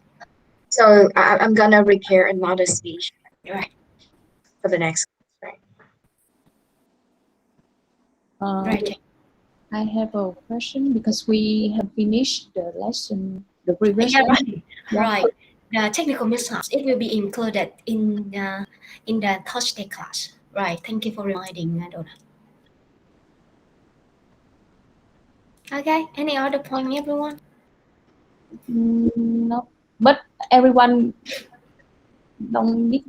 [SPEAKER 7] so I'm gonna prepare another speech
[SPEAKER 4] Right,
[SPEAKER 7] for the next. Right.
[SPEAKER 4] right,
[SPEAKER 1] I have a question because we have finished the lesson, the previous
[SPEAKER 4] yeah,
[SPEAKER 1] lesson.
[SPEAKER 4] right. The technical mishaps it will be included in the Thursday class. Right. Thank you for reminding, Donna. Okay, any other point, everyone?
[SPEAKER 1] No, but everyone doesn't need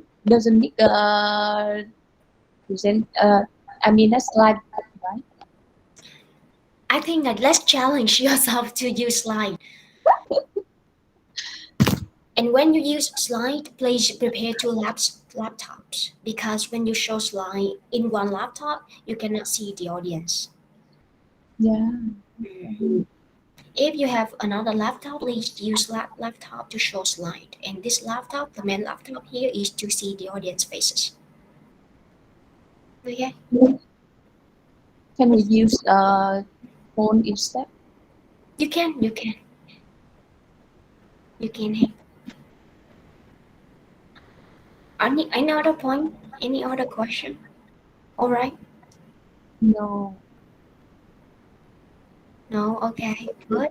[SPEAKER 1] present. I mean that's like right.
[SPEAKER 4] I think that let's challenge yourself to use slide. And when you use slide, please prepare two laptops because when you show slide in one laptop, you cannot see the audience.
[SPEAKER 1] Yeah.
[SPEAKER 4] If you have another laptop, please use laptop to show slide. And this laptop, the main laptop here, is to see the audience faces. Okay.
[SPEAKER 1] Can we use phone instead?
[SPEAKER 4] You can. You can have. Any other point? Any other question? All right.
[SPEAKER 1] No.
[SPEAKER 4] No. Okay. Good.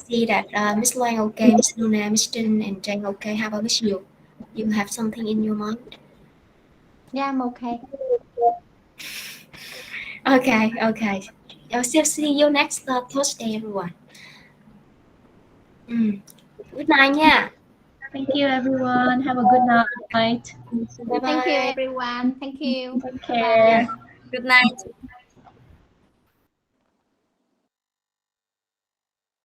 [SPEAKER 4] See that Miss Lang okay, Miss Luna, Miss Tin, and Jane okay. How about Miss Yu? You have something in your mind?
[SPEAKER 5] Yeah, I'm okay.
[SPEAKER 4] Okay. I'll still see you next Thursday, everyone. Good night, nha.
[SPEAKER 2] Thank you, everyone. Have a good night.
[SPEAKER 4] Bye
[SPEAKER 5] Thank you,
[SPEAKER 4] bye.
[SPEAKER 5] everyone. Thank you.
[SPEAKER 2] Take
[SPEAKER 5] Bye bye.
[SPEAKER 2] care.
[SPEAKER 6] Good night.